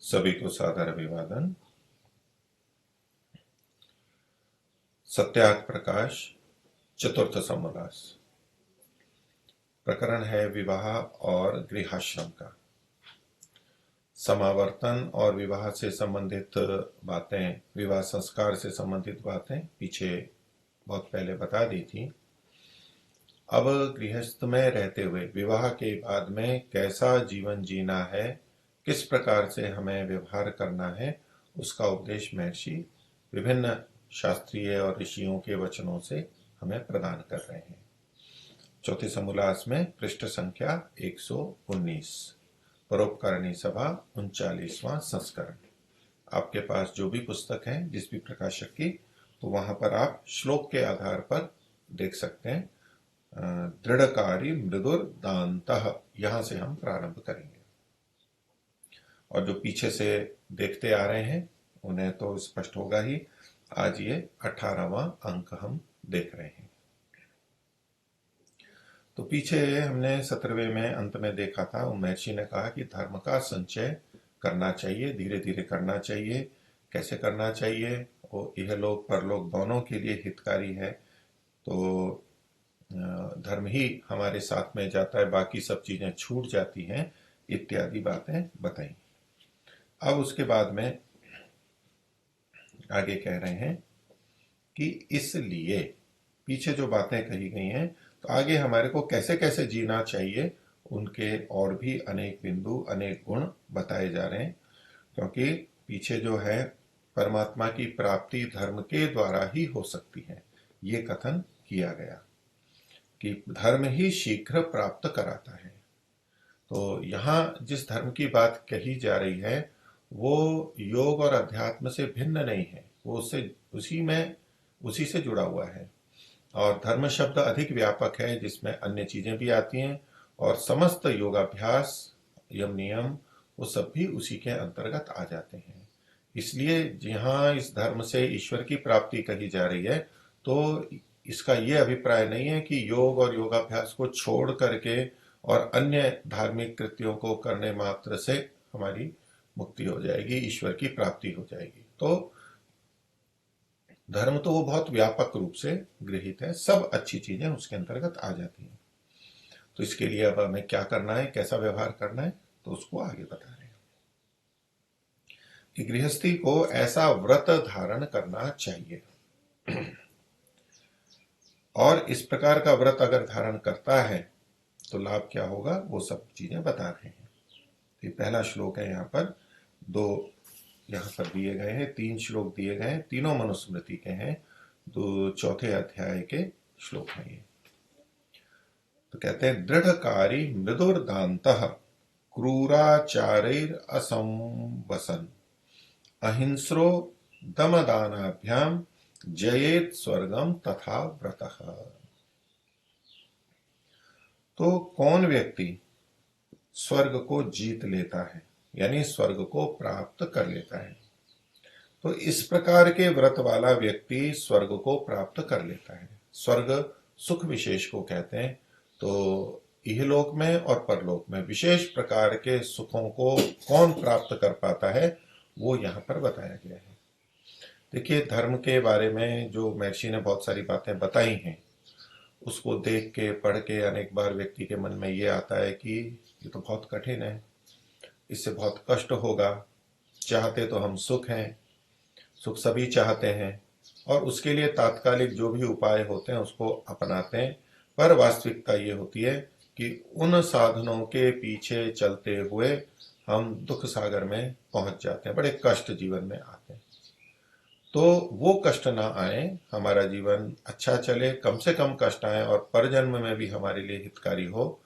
सभी को सादर अभिवादन। सत्याग प्रकाश चतुर्थ समोल्लास प्रकरण है विवाह और गृहाश्रम का। समावर्तन और विवाह से संबंधित बातें, विवाह संस्कार से संबंधित बातें पीछे बहुत पहले बता दी थी। अब गृहस्थ में रहते हुए विवाह के बाद में कैसा जीवन जीना है, किस प्रकार से हमें व्यवहार करना है, उसका उपदेश महर्षि विभिन्न शास्त्रीय और ऋषियों के वचनों से हमें प्रदान कर रहे हैं। चौथे समोल्लास में पृष्ठ संख्या 119, परोपकारिणी सभा 39वां संस्करण। आपके पास जो भी पुस्तक है, जिस भी प्रकाशक की, तो वहां पर आप श्लोक के आधार पर देख सकते हैं। दृढ़कारी मृदुर दान्तः, यहां से हम प्रारंभ करेंगे। और जो पीछे से देखते आ रहे हैं उन्हें तो स्पष्ट होगा ही। आज ये 18वां अंक हम देख रहे हैं। तो पीछे हमने 17वें में अंत में देखा था, महर्षि ने कहा कि धर्म का संचय करना चाहिए, धीरे धीरे करना चाहिए। कैसे करना चाहिए? वो इहलोक परलोक दोनों के लिए हितकारी है। तो धर्म ही हमारे साथ में जाता है, बाकी सब चीजें छूट जाती हैं, इत्यादि बातें बताई। अब उसके बाद में आगे कह रहे हैं कि इसलिए पीछे जो बातें कही गई हैं, तो आगे हमारे को कैसे कैसे जीना चाहिए, उनके और भी अनेक बिंदु, अनेक गुण बताए जा रहे हैं। क्योंकि पीछे जो है परमात्मा की प्राप्ति धर्म के द्वारा ही हो सकती है, ये कथन किया गया कि धर्म ही शीघ्र प्राप्त कराता है। तो यहाँ जिस धर्म की बात कही जा रही है वो योग और अध्यात्म से भिन्न नहीं है, वो उससे उसी से जुड़ा हुआ है। और धर्म शब्द अधिक व्यापक है, जिसमें अन्य चीजें भी आती हैं, और समस्त योगाभ्यास, यम नियम, वो सब भी उसी के अंतर्गत आ जाते हैं। इसलिए जहाँ इस धर्म से ईश्वर की प्राप्ति कही जा रही है, तो इसका ये अभिप्राय नहीं है कि योग और योगाभ्यास को छोड़ करके और अन्य धार्मिक कृत्यों को करने मात्र से हमारी मुक्ति हो जाएगी, ईश्वर की प्राप्ति हो जाएगी। तो धर्म तो वो बहुत व्यापक रूप से गृहीत है, सब अच्छी चीजें उसके अंतर्गत आ जाती हैं। तो इसके लिए अब हमें क्या करना है, कैसा व्यवहार करना है, तो उसको आगे बता रहे हैं कि गृहस्थी को ऐसा व्रत धारण करना चाहिए। और इस प्रकार का व्रत अगर धारण करता है तो लाभ क्या होगा, वो सब चीजें बता रहे हैं। तो पहला श्लोक है, यहाँ पर दो यहाँ पर दिए गए हैं, 3 श्लोक दिए गए हैं, तीनों मनुस्मृति के हैं, तो चौथे अध्याय के श्लोक हैं ये। तो कहते हैं दृढ़कारी मृदुर्दान्तः क्रूराचारैर असंवसन अहिंस्रो दमदानाभ्याम जयेत स्वर्गम तथा व्रतः। तो कौन व्यक्ति स्वर्ग को जीत लेता है, यानी स्वर्ग को प्राप्त कर लेता है, तो इस प्रकार के व्रत वाला व्यक्ति स्वर्ग को प्राप्त कर लेता है। स्वर्ग सुख विशेष को कहते हैं। तो इहलोक में और परलोक में विशेष प्रकार के सुखों को कौन प्राप्त कर पाता है, वो यहाँ पर बताया गया है। देखिए, धर्म के बारे में जो महर्षि ने बहुत सारी बातें बताई हैं, उसको देख के पढ़ के अनेक बार व्यक्ति के मन में ये आता है कि ये तो बहुत कठिन है, इससे बहुत कष्ट होगा। चाहते तो हम सुख हैं, सुख सभी चाहते हैं, और उसके लिए तात्कालिक जो भी उपाय होते हैं उसको अपनाते हैं। पर वास्तविकता ये होती है कि उन साधनों के पीछे चलते हुए हम दुख सागर में पहुंच जाते हैं, बड़े कष्ट जीवन में आते हैं। तो वो कष्ट ना आए, हमारा जीवन अच्छा चले, कम से कम कष्ट आए और परजन्म में भी हमारे लिए हितकारी हो,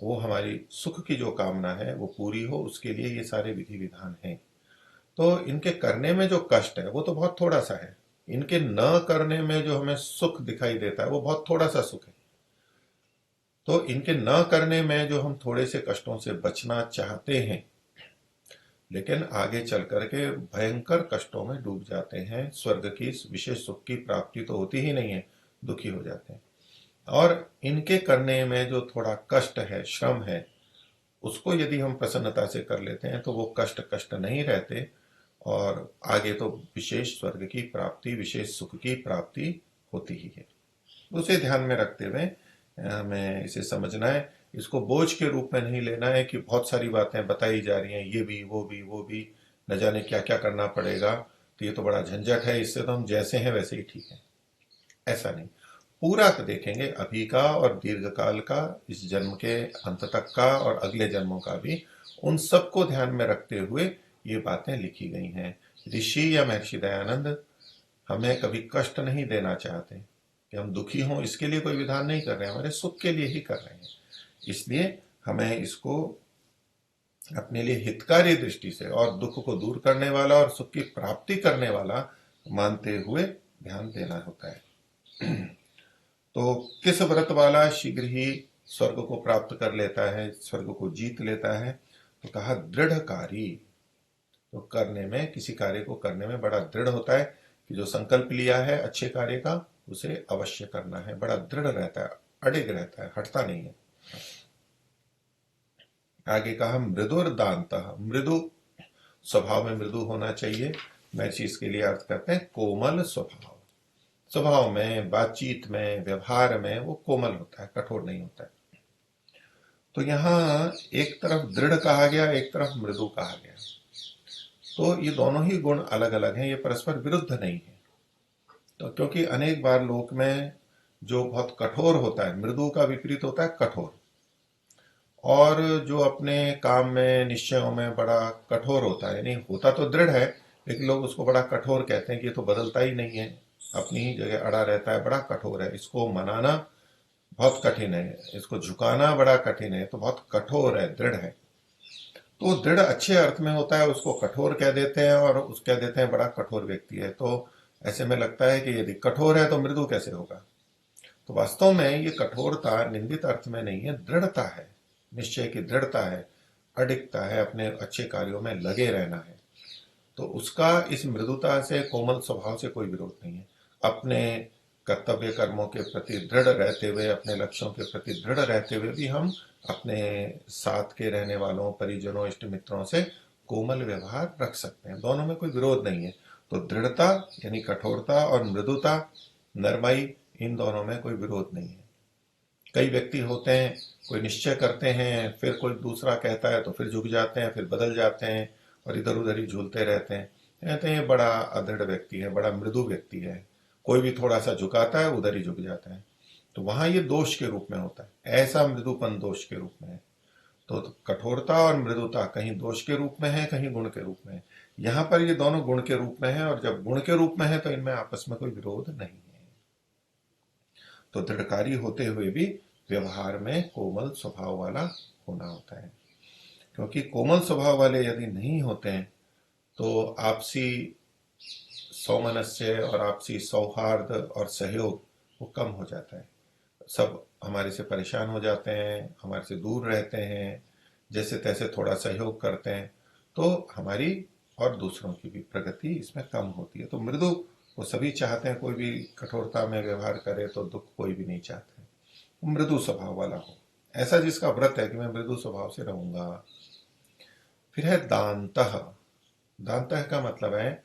वो हमारी सुख की जो कामना है वो पूरी हो, उसके लिए ये सारे विधि विधान हैं। तो इनके करने में जो कष्ट है वो तो बहुत थोड़ा सा है, इनके न करने में जो हमें सुख दिखाई देता है वो बहुत थोड़ा सा सुख है। तो इनके न करने में जो हम थोड़े से कष्टों से बचना चाहते हैं, लेकिन आगे चल करके भयंकर कष्टों में डूब जाते हैं, स्वर्ग की विशेष सुख की प्राप्ति तो होती ही नहीं है, दुखी हो जाते हैं। और इनके करने में जो थोड़ा कष्ट है, श्रम है, उसको यदि हम प्रसन्नता से कर लेते हैं तो वो कष्ट कष्ट नहीं रहते, और आगे तो विशेष स्वर्ग की प्राप्ति, विशेष सुख की प्राप्ति होती ही है। उसे ध्यान में रखते हुए हमें इसे समझना है। इसको बोझ के रूप में नहीं लेना है कि बहुत सारी बातें बताई जा रही हैं, ये भी वो भी वो भी, न जाने क्या क्या करना पड़ेगा, तो ये तो बड़ा झंझट है, इससे तो हम जैसे हैं वैसे ही ठीक है। ऐसा नहीं, पूरा देखेंगे अभी का और दीर्घकाल का, इस जन्म के अंत तक का और अगले जन्मों का भी, उन सबको ध्यान में रखते हुए ये बातें लिखी गई हैं। ऋषि या महर्षि दयानंद हमें कभी कष्ट नहीं देना चाहते कि हम दुखी हों, इसके लिए कोई विधान नहीं कर रहे हैं, हमारे सुख के लिए ही कर रहे हैं। इसलिए हमें इसको अपने लिए हितकारी दृष्टि से और दुख को दूर करने वाला और सुख की प्राप्ति करने वाला मानते हुए ध्यान देना होता है। तो किस व्रत वाला शीघ्र ही स्वर्ग को प्राप्त कर लेता है, स्वर्ग को जीत लेता है? तो कहा दृढ़कारी। तो करने में, किसी कार्य को करने में बड़ा दृढ़ होता है कि जो संकल्प लिया है अच्छे कार्य का, उसे अवश्य करना है, बड़ा दृढ़ रहता है, अडिग रहता है, हटता नहीं है। आगे कहा मृदुर दांत, मृदु स्वभाव में मृदु होना चाहिए। महर्षि इसके लिए अर्थ करते हैं कोमल स्वभाव। स्वभाव में, बातचीत में, व्यवहार में वो कोमल होता है, कठोर नहीं होता है। तो यहां एक तरफ दृढ़ कहा गया, एक तरफ मृदु कहा गया, तो ये दोनों ही गुण अलग अलग हैं, ये परस्पर विरुद्ध नहीं है। तो क्योंकि अनेक बार लोक में जो बहुत कठोर होता है, मृदु का विपरीत होता है कठोर, और जो अपने काम में, निश्चयों में बड़ा कठोर होता है, यानी होता तो दृढ़ है लेकिन लोग उसको बड़ा कठोर कहते हैं कि ये तो बदलता ही नहीं है, अपनी ही जगह अड़ा रहता है, बड़ा कठोर है, इसको मनाना बहुत कठिन है, इसको झुकाना बड़ा कठिन है, तो बहुत कठोर है, दृढ़ है। तो दृढ़ अच्छे अर्थ में होता है, उसको कठोर कह देते हैं, और उस कह देते हैं बड़ा कठोर व्यक्ति है। तो ऐसे में लगता है कि यदि कठोर है तो मृदु कैसे होगा? तो वास्तव में ये कठोरता निंदित अर्थ में नहीं है, दृढ़ता है, निश्चय की दृढ़ता है, अडिगता है, अपने अच्छे कार्यों में लगे रहना है। तो उसका इस मृदुता से, कोमल स्वभाव से कोई विरोध नहीं है। अपने कर्तव्य कर्मों के प्रति दृढ़ रहते हुए, अपने लक्ष्यों के प्रति दृढ़ रहते हुए भी हम अपने साथ के रहने वालों, परिजनों, इष्ट मित्रों से कोमल व्यवहार रख सकते हैं, दोनों में कोई विरोध नहीं है। तो दृढ़ता यानी कठोरता और मृदुता, नरमाई, इन दोनों में कोई विरोध नहीं है। कई व्यक्ति होते हैं, कोई निश्चय करते हैं, फिर कोई दूसरा कहता है तो फिर झुक जाते हैं, फिर बदल जाते हैं और इधर उधर ही झूलते रहते हैं, कहते हैं ये बड़ा अदृढ़ व्यक्ति है, बड़ा मृदु व्यक्ति है। कोई भी थोड़ा सा झुकाता है उधर ही झुक जाता है, तो वहां ये दोष के रूप में होता है, ऐसा मृदुपन दोष के रूप में है। तो कठोरता और मृदुता कहीं दोष के रूप में है, कहीं गुण के रूप में है। यहाँ पर ये दोनों गुण के रूप में है, और जब गुण के रूप में है तो इनमें आपस में कोई विरोध नहीं है। तो दृढ़कारी होते हुए भी व्यवहार में कोमल स्वभाव वाला होना होता है, क्योंकि कोमल स्वभाव वाले यदि नहीं होते हैं तो आपसी सौमनस्य और आपसी सौहार्द और सहयोग वो कम हो जाता है। सब हमारे से परेशान हो जाते हैं, हमारे से दूर रहते हैं, जैसे तैसे थोड़ा सहयोग करते हैं, तो हमारी और दूसरों की भी प्रगति इसमें कम होती है। तो मृदु वो सभी चाहते हैं, कोई भी कठोरता में व्यवहार करे तो दुख कोई भी नहीं चाहता है। मृदु स्वभाव वाला हो, ऐसा जिसका व्रत है कि मैं मृदु स्वभाव से रहूंगा। फिर है दांतः। दांतः का मतलब है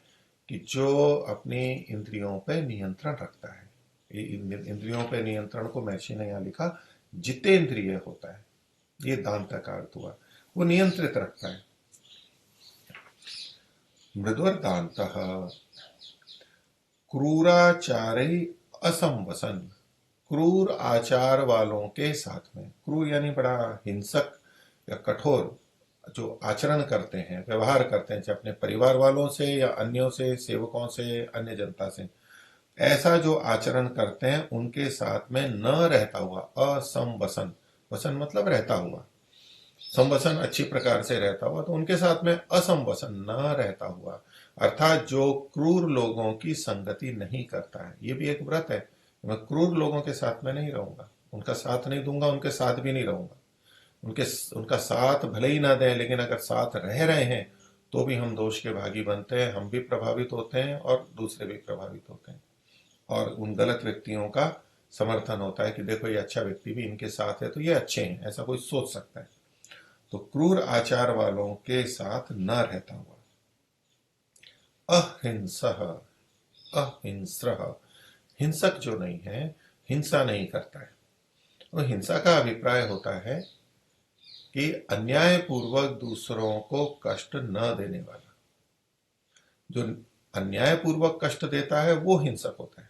कि जो अपनी इंद्रियों पे नियंत्रण रखता है। ये इंद्रियों पे नियंत्रण को महर्षि ने यहाँ लिखा जितेंद्रिय होता है, ये दांत का अर्थ हुआ, वो नियंत्रित रखता है। मृदुर दांत क्रूराचारी असंवसन। क्रूर आचार वालों के साथ में, क्रूर यानी बड़ा हिंसक या कठोर जो आचरण करते हैं, व्यवहार करते हैं, चाहे अपने परिवार वालों से या अन्यों से, सेवकों से, अन्य जनता से, ऐसा जो आचरण करते हैं उनके साथ में न रहता हुआ, असंवसन, वसन मतलब रहता हुआ, संवसन अच्छी प्रकार से रहता हुआ, तो उनके साथ में असंवसन न रहता हुआ, अर्थात जो क्रूर लोगों की संगति नहीं करता है। ये भी एक व्रत है, मैं क्रूर लोगों के साथ में नहीं रहूंगा, उनका साथ नहीं दूंगा, उनके साथ भी नहीं रहूंगा। उनके उनका साथ भले ही ना दें, लेकिन अगर साथ रह रहे हैं तो भी हम दोष के भागी बनते हैं, हम भी प्रभावित होते हैं और दूसरे भी प्रभावित होते हैं, और उन गलत व्यक्तियों का समर्थन होता है कि देखो ये अच्छा व्यक्ति भी इनके साथ है तो ये अच्छे हैं, ऐसा कोई सोच सकता है। तो क्रूर आचार वालों के साथ न रहता हुआ। अहिंसः, अहिंस्रः, हिंसक जो नहीं है, हिंसा नहीं करता है। तो हिंसा का अभिप्राय होता है कि अन्याय पूर्वक दूसरों को कष्ट न देने वाला। जो अन्याय पूर्वक कष्ट देता है वो हिंसक होता है।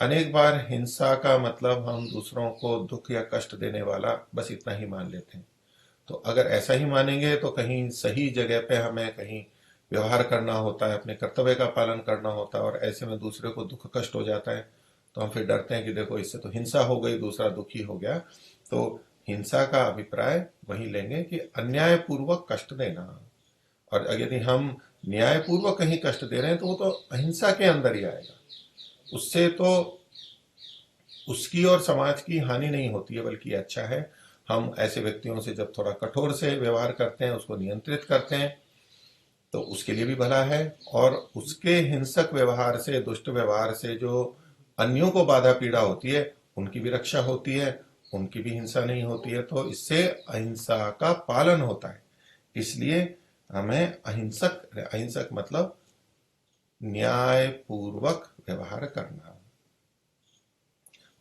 अनेक बार हिंसा का मतलब हम दूसरों को दुख या कष्ट देने वाला बस इतना ही मान लेते हैं। तो अगर ऐसा ही मानेंगे तो कहीं सही जगह पे हमें कहीं व्यवहार करना होता है, अपने कर्तव्य का पालन करना होता है, और ऐसे में दूसरे को दुख कष्ट हो जाता है तो हम फिर डरते हैं कि देखो इससे तो हिंसा हो गई, दूसरा दुखी हो गया। तो हिंसा का अभिप्राय वही लेंगे कि अन्यायपूर्वक कष्ट देना। और यदि हम न्यायपूर्वक कहीं कष्ट दे रहे हैं तो वो तो अहिंसा के अंदर ही आएगा। उससे तो उसकी और समाज की हानि नहीं होती है, बल्कि अच्छा है। हम ऐसे व्यक्तियों से जब थोड़ा कठोर से व्यवहार करते हैं, उसको नियंत्रित करते हैं, तो उसके लिए भी भला है। और उसके हिंसक व्यवहार से, दुष्ट व्यवहार से जो अन्यों को बाधा पीड़ा होती है, उनकी भी रक्षा होती है, उनकी भी हिंसा नहीं होती है। तो इससे अहिंसा का पालन होता है। इसलिए हमें अहिंसक, अहिंसक मतलब न्याय पूर्वक व्यवहार करना,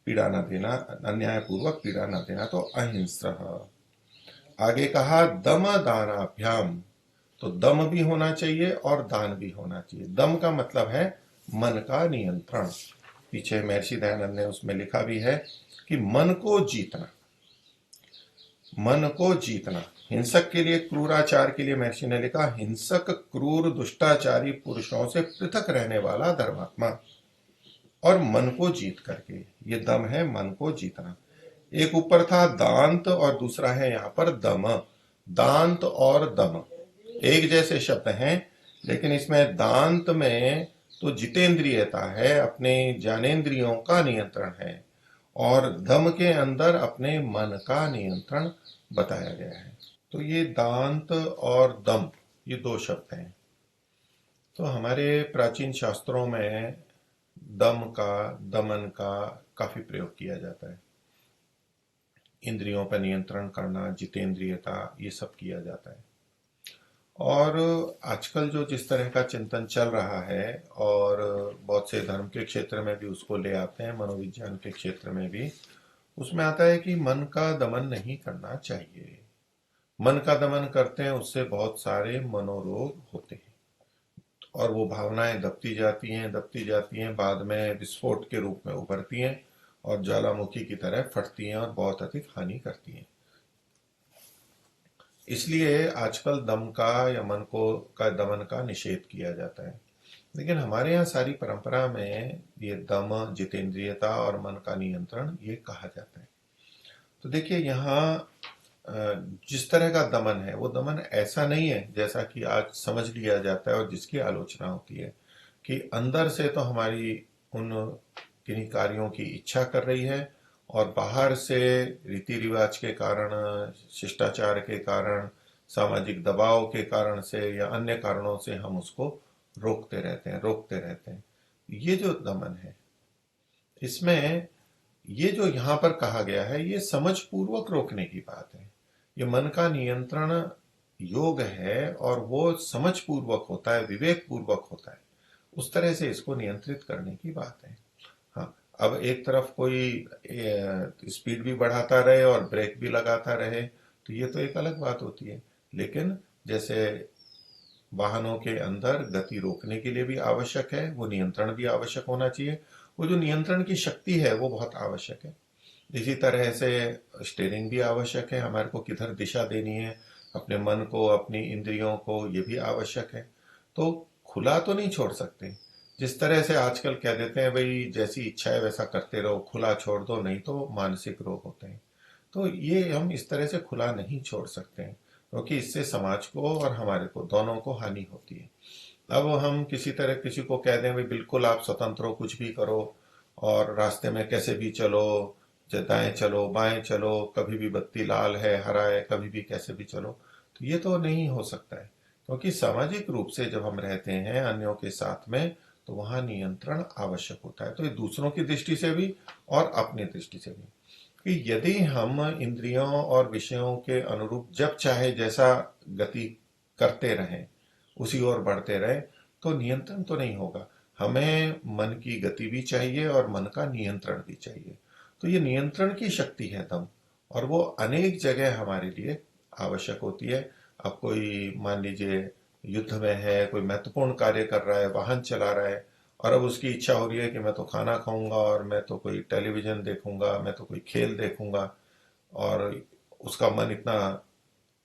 पीड़ा न देना, अन्याय पूर्वक पीड़ा न देना, तो अहिंसः। आगे कहा दम दानाभ्याम, तो दम भी होना चाहिए और दान भी होना चाहिए। दम का मतलब है मन का नियंत्रण। पीछे महर्षि दयानंद ने उसमें लिखा भी है कि मन को जीतना, मन को जीतना। हिंसक के लिए, क्रूराचार के लिए महर्षि ने लिखा हिंसक क्रूर दुष्टाचारी पुरुषों से पृथक रहने वाला धर्मात्मा, और मन को जीत करके, ये दम है, मन को जीतना। एक ऊपर था दांत और दूसरा है यहां पर दम। दांत और दम एक जैसे शब्द हैं, लेकिन इसमें दांत में तो जितेंद्रियता है, अपने ज्ञानेन्द्रियों का नियंत्रण है, और दम के अंदर अपने मन का नियंत्रण बताया गया है। तो ये दांत और दम, ये दो शब्द हैं। तो हमारे प्राचीन शास्त्रों में दम का, दमन का काफी प्रयोग किया जाता है। इंद्रियों पर नियंत्रण करना, जितेंद्रियता, ये सब किया जाता है। और आजकल जो जिस तरह का चिंतन चल रहा है, और बहुत से धर्म के क्षेत्र में भी उसको ले आते हैं, मनोविज्ञान के क्षेत्र में भी, उसमें आता है कि मन का दमन नहीं करना चाहिए। मन का दमन करते हैं उससे बहुत सारे मनोरोग होते हैं, और वो भावनाएं दबती जाती हैं, बाद में विस्फोट के रूप में उभरती हैं और ज्वालामुखी की तरह फटती हैं और बहुत अधिक हानि करती हैं। इसलिए आजकल दम का या मन को का दमन का निषेध किया जाता है। लेकिन हमारे यहाँ सारी परंपरा में ये दम, जितेंद्रियता और मन का नियंत्रण ये कहा जाता है। तो देखिए यहाँ जिस तरह का दमन है, वो दमन ऐसा नहीं है जैसा कि आज समझ लिया जाता है और जिसकी आलोचना होती है, कि अंदर से तो हमारी उन किन्हीं कार्यों की इच्छा कर रही है, और बाहर से रीति रिवाज के कारण, शिष्टाचार के कारण, सामाजिक दबाव के कारण से या अन्य कारणों से हम उसको रोकते रहते हैं। ये जो दमन है, इसमें ये जो यहां पर कहा गया है, ये समझ पूर्वक रोकने की बात है। ये मन का नियंत्रण योग है, और वो समझ पूर्वक होता है, विवेक पूर्वक होता है। उस तरह से इसको नियंत्रित करने की बात है। हाँ, अब एक तरफ कोई स्पीड भी बढ़ाता रहे और ब्रेक भी लगाता रहे, तो ये तो एक अलग बात होती है। लेकिन जैसे वाहनों के अंदर गति रोकने के लिए भी आवश्यक है, वो नियंत्रण भी आवश्यक होना चाहिए। वो जो नियंत्रण की शक्ति है वो बहुत आवश्यक है। इसी तरह से स्टीयरिंग भी आवश्यक है, हमारे को किधर दिशा देनी है अपने मन को, अपनी इंद्रियों को, ये भी आवश्यक है। तो खुला तो नहीं छोड़ सकते। जिस तरह से आजकल कह देते हैं भाई जैसी इच्छा है वैसा करते रहो, खुला छोड़ दो नहीं तो मानसिक रोग होते हैं। तो ये हम इस तरह से खुला नहीं छोड़ सकते हैं, क्योंकि इससे समाज को और हमारे को दोनों को हानि होती है। अब हम किसी तरह किसी को कह दें भाई बिल्कुल आप स्वतंत्र हो, कुछ भी करो, और रास्ते में कैसे भी चलो, दाएं चलो बाएं चलो, कभी भी बत्ती लाल है हरा है, कभी भी कैसे भी चलो, तो ये तो नहीं हो सकता है। क्योंकि सामाजिक रूप से जब हम रहते हैं अन्यों के साथ में, तो वहां नियंत्रण आवश्यक होता है। तो ये दूसरों की दृष्टि से भी और अपनी दृष्टि से भी। कि यदि हम इंद्रियों और विषयों के अनुरूप जब चाहे जैसा गति करते रहें, उसी ओर बढ़ते रहें, तो नियंत्रण तो नहीं होगा। हमें मन की गति भी चाहिए और मन का नियंत्रण भी चाहिए। तो ये नियंत्रण की शक्ति है दम, और वो अनेक जगह हमारे लिए आवश्यक होती है। अब कोई मान लीजिए युद्ध में है, कोई महत्वपूर्ण कार्य कर रहा है, वाहन चला रहा है, और अब उसकी इच्छा हो रही है कि मैं तो खाना खाऊंगा, और मैं तो कोई टेलीविजन देखूंगा, मैं तो कोई खेल देखूंगा, और उसका मन इतना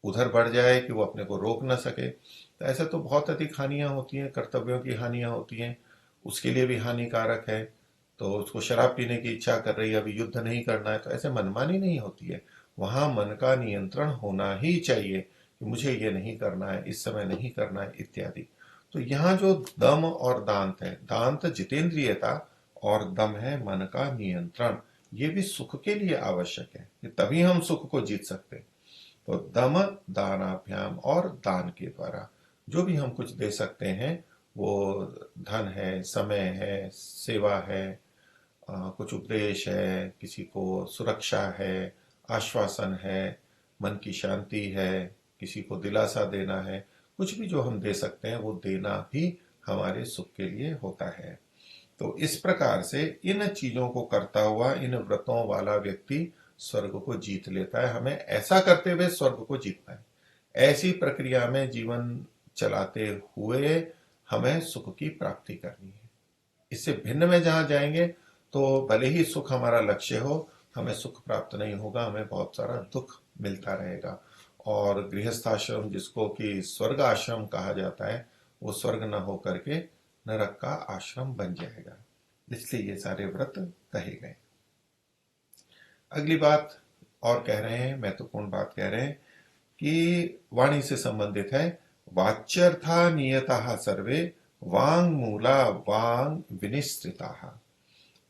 उधर बढ़ जाए कि वो अपने को रोक ना सके। तो ऐसे तो बहुत अधिक हानियां होती हैं, कर्तव्यों की हानियां होती हैं, उसके लिए भी हानिकारक है। तो उसको शराब पीने की इच्छा कर रही है, अभी युद्ध नहीं करना है, तो ऐसे मनमानी नहीं होती है। वहां मन का नियंत्रण होना ही चाहिए कि मुझे ये नहीं करना है, इस समय नहीं करना है, इत्यादि। तो यहाँ जो दम और दांत है, दांत जितेंद्रियता और दम है मन का नियंत्रण। ये भी सुख के लिए आवश्यक है कि तभी हम सुख को जीत सकते हैं। तो दम दानाभ्याम, और दान के द्वारा जो भी हम कुछ दे सकते हैं, वो धन है, समय है, सेवा है, कुछ उपदेश है, किसी को सुरक्षा है, आश्वासन है, मन की शांति है, किसी को दिलासा देना है, कुछ भी जो हम दे सकते हैं वो देना भी हमारे सुख के लिए होता है। तो इस प्रकार से इन चीजों को करता हुआ इन व्रतों वाला व्यक्ति स्वर्ग को जीत लेता है। हमें ऐसा करते हुए स्वर्ग को जीतना है। ऐसी प्रक्रिया में जीवन चलाते हुए हमें सुख की प्राप्ति करनी है। इससे भिन्न में जहां जाएंगे तो भले ही सुख हमारा लक्ष्य हो, हमें सुख प्राप्त नहीं होगा, हमें बहुत सारा दुख मिलता रहेगा। और गृहस्थाश्रम जिसको कि स्वर्ग आश्रम कहा जाता है, वो स्वर्ग न होकर के नरक का आश्रम बन जाएगा। इसलिए ये सारे व्रत कहे गए। अगली बात और कह रहे हैं, महत्वपूर्ण बात कह रहे हैं कि वाणी से संबंधित है। वाच्यर्था नियता सर्वे वांग मूला वांग विनिश्रिता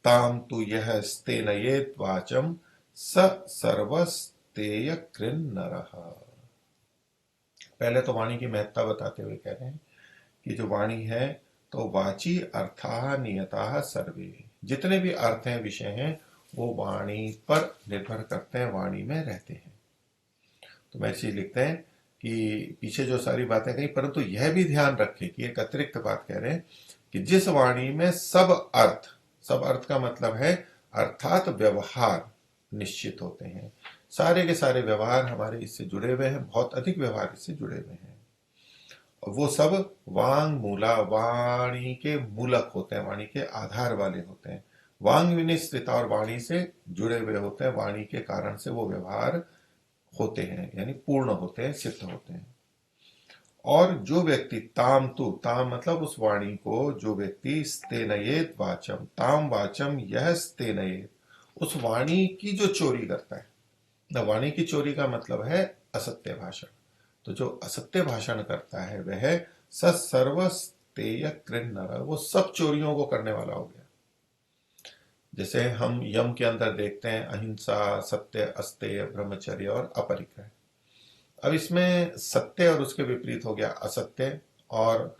ताम तु यह स्तेनयेत वाचम स सर्वस्तेय कृन नरः। पहले तो वाणी की महत्ता बताते हुए कह रहे हैं कि जो वाणी है, तो वाची अर्था नियता सर्वे, जितने भी अर्थ हैं, विषय हैं, वो वाणी पर निर्भर करते हैं, वाणी में रहते हैं। तो मैं चीज लिखते हैं कि पीछे जो सारी बातें कही, परंतु यह भी ध्यान रखें कि एक अतिरिक्त बात कह रहे हैं कि जिस वाणी में सब अर्थ का मतलब है अर्थात व्यवहार निश्चित होते हैं। सारे के सारे व्यवहार हमारे इससे जुड़े हुए हैं, बहुत अधिक व्यवहार इससे जुड़े हुए हैं। वो सब वांग मूला, वाणी के मूलक होते हैं, वाणी के आधार वाले होते हैं। वांग विनिश्रिता, और वाणी से जुड़े हुए होते हैं, वाणी के कारण से वो व्यवहार होते हैं, यानी पूर्ण होते हैं, सिद्ध होते हैं। और जो व्यक्ति ताम मतलब उस वाणी को, जो व्यक्ति स्तेनयेत वाचम, ताम वाचम यह स्तेनयेत, उस वाणी की जो चोरी करता है। न वाणी की चोरी का मतलब है असत्य भाषण। तो जो असत्य भाषण करता है वह सर्वस्तेय कृन नर, वो सब चोरियों को करने वाला हो गया। जैसे हम यम के अंदर देखते हैं अहिंसा, सत्य, अस्तेय, ब्रह्मचर्य और अपरिग्रह। अब इसमें सत्य और उसके विपरीत हो गया असत्य, और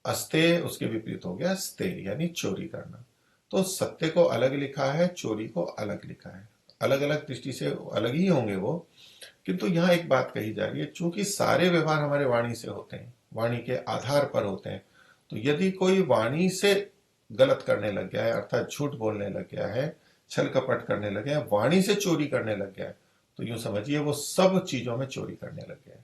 अस्तेय उसके विपरीत हो गया स्तेय, यानी चोरी करना। तो सत्य को अलग लिखा है, चोरी को अलग लिखा है। अलग अलग दृष्टि से अलग ही होंगे वो, किंतु यहाँ एक बात कही जा रही है, चूंकि सारे व्यवहार हमारे वाणी से होते हैं, वाणी के आधार पर होते हैं, तो यदि कोई वाणी से गलत करने लग गया है, अर्थात झूठ बोलने लग गया है, छल कपट करने लग गया है, वाणी से चोरी करने लग गया है, तो यूं समझिए वो सब चीजों में चोरी करने लग गया है।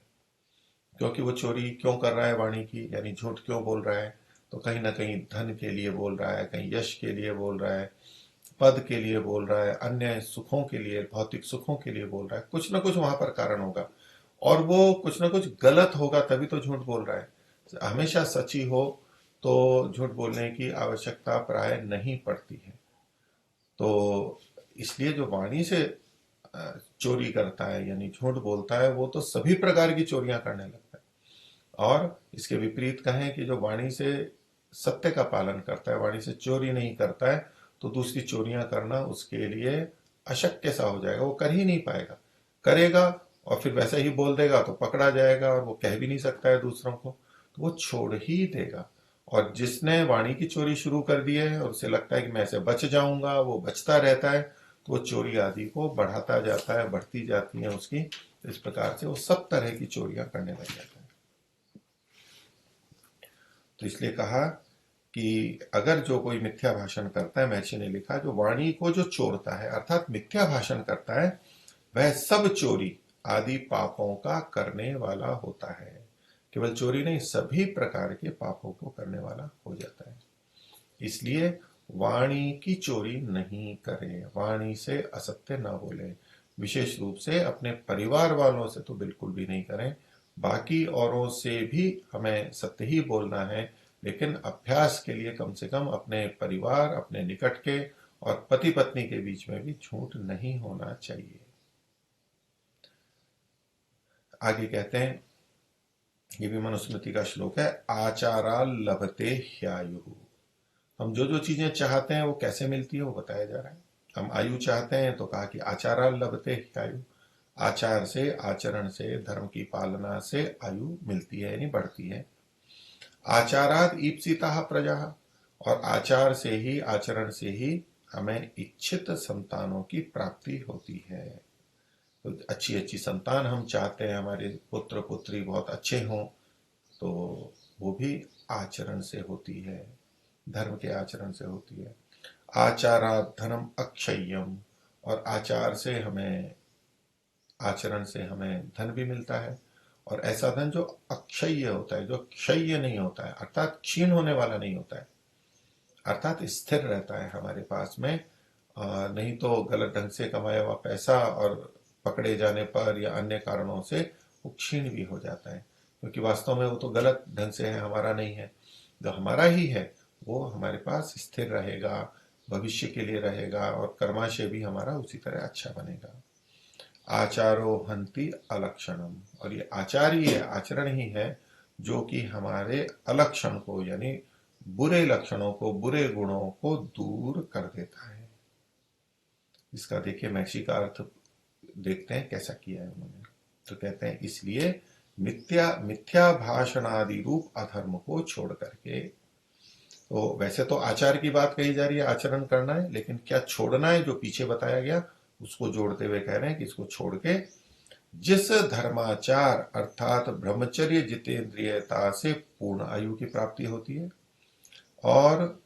क्योंकि वो चोरी क्यों कर रहा है वाणी की, यानी झूठ क्यों बोल रहा है, तो कहीं ना कहीं धन के लिए बोल रहा है, कहीं यश के लिए बोल रहा है, पद के लिए बोल रहा है, अन्य सुखों के लिए, भौतिक सुखों के लिए बोल रहा है। कुछ ना कुछ वहां पर कारण होगा, और वो कुछ ना कुछ गलत होगा, तभी तो झूठ बोल रहा है। हमेशा सच्ची हो तो झूठ बोलने की आवश्यकता प्राय नहीं पड़ती है। तो इसलिए जो वाणी से चोरी करता है, यानी झूठ बोलता है, वो तो सभी प्रकार की चोरियां करने लगता है। और इसके विपरीत कहें कि जो वाणी से सत्य का पालन करता है, वाणी से चोरी नहीं करता है, तो दूसरी चोरियां करना उसके लिए अशक्य सा हो जाएगा, वो कर ही नहीं पाएगा। करेगा और फिर वैसा ही बोल देगा तो पकड़ा जाएगा, और वो कह भी नहीं सकता है दूसरों को, तो वो छोड़ ही देगा। और जिसने वाणी की चोरी शुरू कर दी है और उसे लगता है कि मैं ऐसे बच जाऊंगा, वो बचता रहता है, तो वो चोरी आदि को बढ़ाता जाता है, बढ़ती जाती है उसकी। इस प्रकार से वो सब तरह की चोरियां करने लग जाता है। तो इसलिए कहा कि अगर जो कोई मिथ्या भाषण करता है, महर्षि ने लिखा, जो वाणी को जो चोरता है अर्थात मिथ्या भाषण करता है, वह सब चोरी आदि पापों का करने वाला होता है। केवल चोरी नहीं, सभी प्रकार के पापों को करने वाला हो जाता है। इसलिए वाणी की चोरी नहीं करें, वाणी से असत्य ना बोले। विशेष रूप से अपने परिवार वालों से तो बिल्कुल भी नहीं करें। बाकी औरों से भी हमें सत्य ही बोलना है, लेकिन अभ्यास के लिए कम से कम अपने परिवार, अपने निकट के और पति पत्नी के बीच में भी झूठ नहीं होना चाहिए। आगे कहते हैं, ये भी मनुस्मृति का श्लोक है, आचारा लभते ह्यायु। हम जो जो चीजें चाहते हैं वो कैसे मिलती है वो बताया जा रहा है। हम आयु चाहते हैं तो कहा कि आचारा लभते ह्यायु, आचार से, आचरण से, धर्म की पालना से आयु मिलती है यानी बढ़ती है। आचाराद ईप्सिता प्रजा, और आचार से ही, आचरण से ही हमें इच्छित संतानों की प्राप्ति होती है। तो अच्छी अच्छी संतान हम चाहते हैं, हमारे पुत्र पुत्री बहुत अच्छे हों, तो वो भी आचरण से होती है, धर्म के आचरण से होती है। आचारात धनम अक्षय्यम, और आचार से हमें, आचरण से हमें धन भी मिलता है, और ऐसा धन जो अक्षय होता है, जो क्षय नहीं होता है, अर्थात क्षीण होने वाला नहीं होता है, अर्थात स्थिर रहता है हमारे पास में। नहीं तो गलत ढंग से कमाया हुआ पैसा और पकड़े जाने पर या अन्य कारणों से वो क्षीण भी हो जाता है, क्योंकि वास्तव में वो तो गलत ढंग से है, हमारा नहीं है। जो हमारा ही है वो हमारे पास स्थिर रहेगा, भविष्य के लिए रहेगा, और कर्माशय भी हमारा उसी तरह अच्छा बनेगा। आचारो हंति अलक्षणम, और ये आचार ही है, आचरण ही है जो कि हमारे अलक्षण को यानी बुरे लक्षणों को, बुरे गुणों को दूर कर देता है। इसका देखिए महर्षि का अर्थ देखते हैं कैसा किया है उन्होंने। तो कहते हैं, इसलिए मिथ्या मिथ्या भाषणादि रूप अधर्म को छोड़ करके, तो वैसे तो आचार की बात कही जा रही है, आचरण करना है, लेकिन क्या छोड़ना है, जो पीछे बताया गया उसको जोड़ते हुए कह रहे हैं कि इसको छोड़ के जिस धर्माचार अर्थात ब्रह्मचर्य जितेंद्रियता से पूर्ण आयु की प्राप्ति होती है, और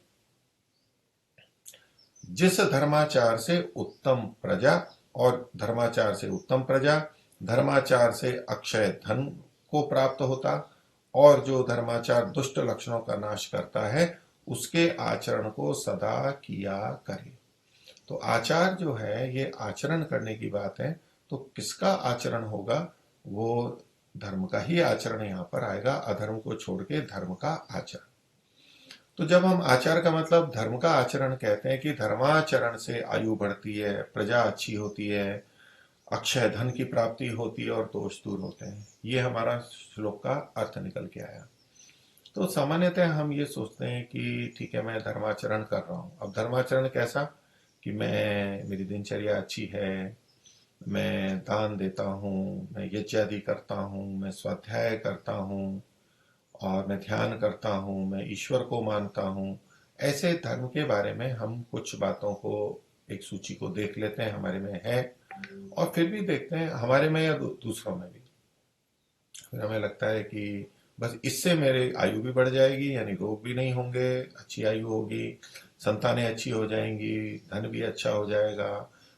जिस धर्माचार से उत्तम प्रजा, और धर्माचार से उत्तम प्रजा, धर्माचार से अक्षय धन को प्राप्त होता, और जो धर्माचार दुष्ट लक्षणों का नाश करता है उसके आचरण को सदा किया करे। तो आचार जो है ये आचरण करने की बात है। तो किसका आचरण होगा? वो धर्म का ही आचरण यहां पर आएगा, अधर्म को छोड़ के धर्म का आचरण। तो जब हम आचार का मतलब धर्म का आचरण कहते हैं कि धर्माचरण से आयु बढ़ती है, प्रजा अच्छी होती है, अक्षय धन की प्राप्ति होती है और दोष दूर होते हैं, ये हमारा श्लोक का अर्थ निकल के आया। तो सामान्यतः हम ये सोचते हैं कि ठीक है, मैं धर्माचरण कर रहा हूं। अब धर्माचरण कैसा? कि मैं, मेरी दिनचर्या अच्छी है, मैं दान देता हूँ, मैं यज्ञ आदि करता हूँ, मैं स्वाध्याय करता हूँ, और मैं ध्यान करता हूँ, मैं ईश्वर को मानता हूँ। ऐसे धर्म के बारे में हम कुछ बातों को, एक सूची को देख लेते हैं, हमारे में है, और फिर भी देखते हैं हमारे में या दूसरों में भी। फिर हमें लगता है कि बस इससे मेरे आयु भी बढ़ जाएगी, यानी रोग भी नहीं होंगे, अच्छी आयु होगी, संतानें अच्छी हो जाएंगी, धन भी अच्छा हो जाएगा,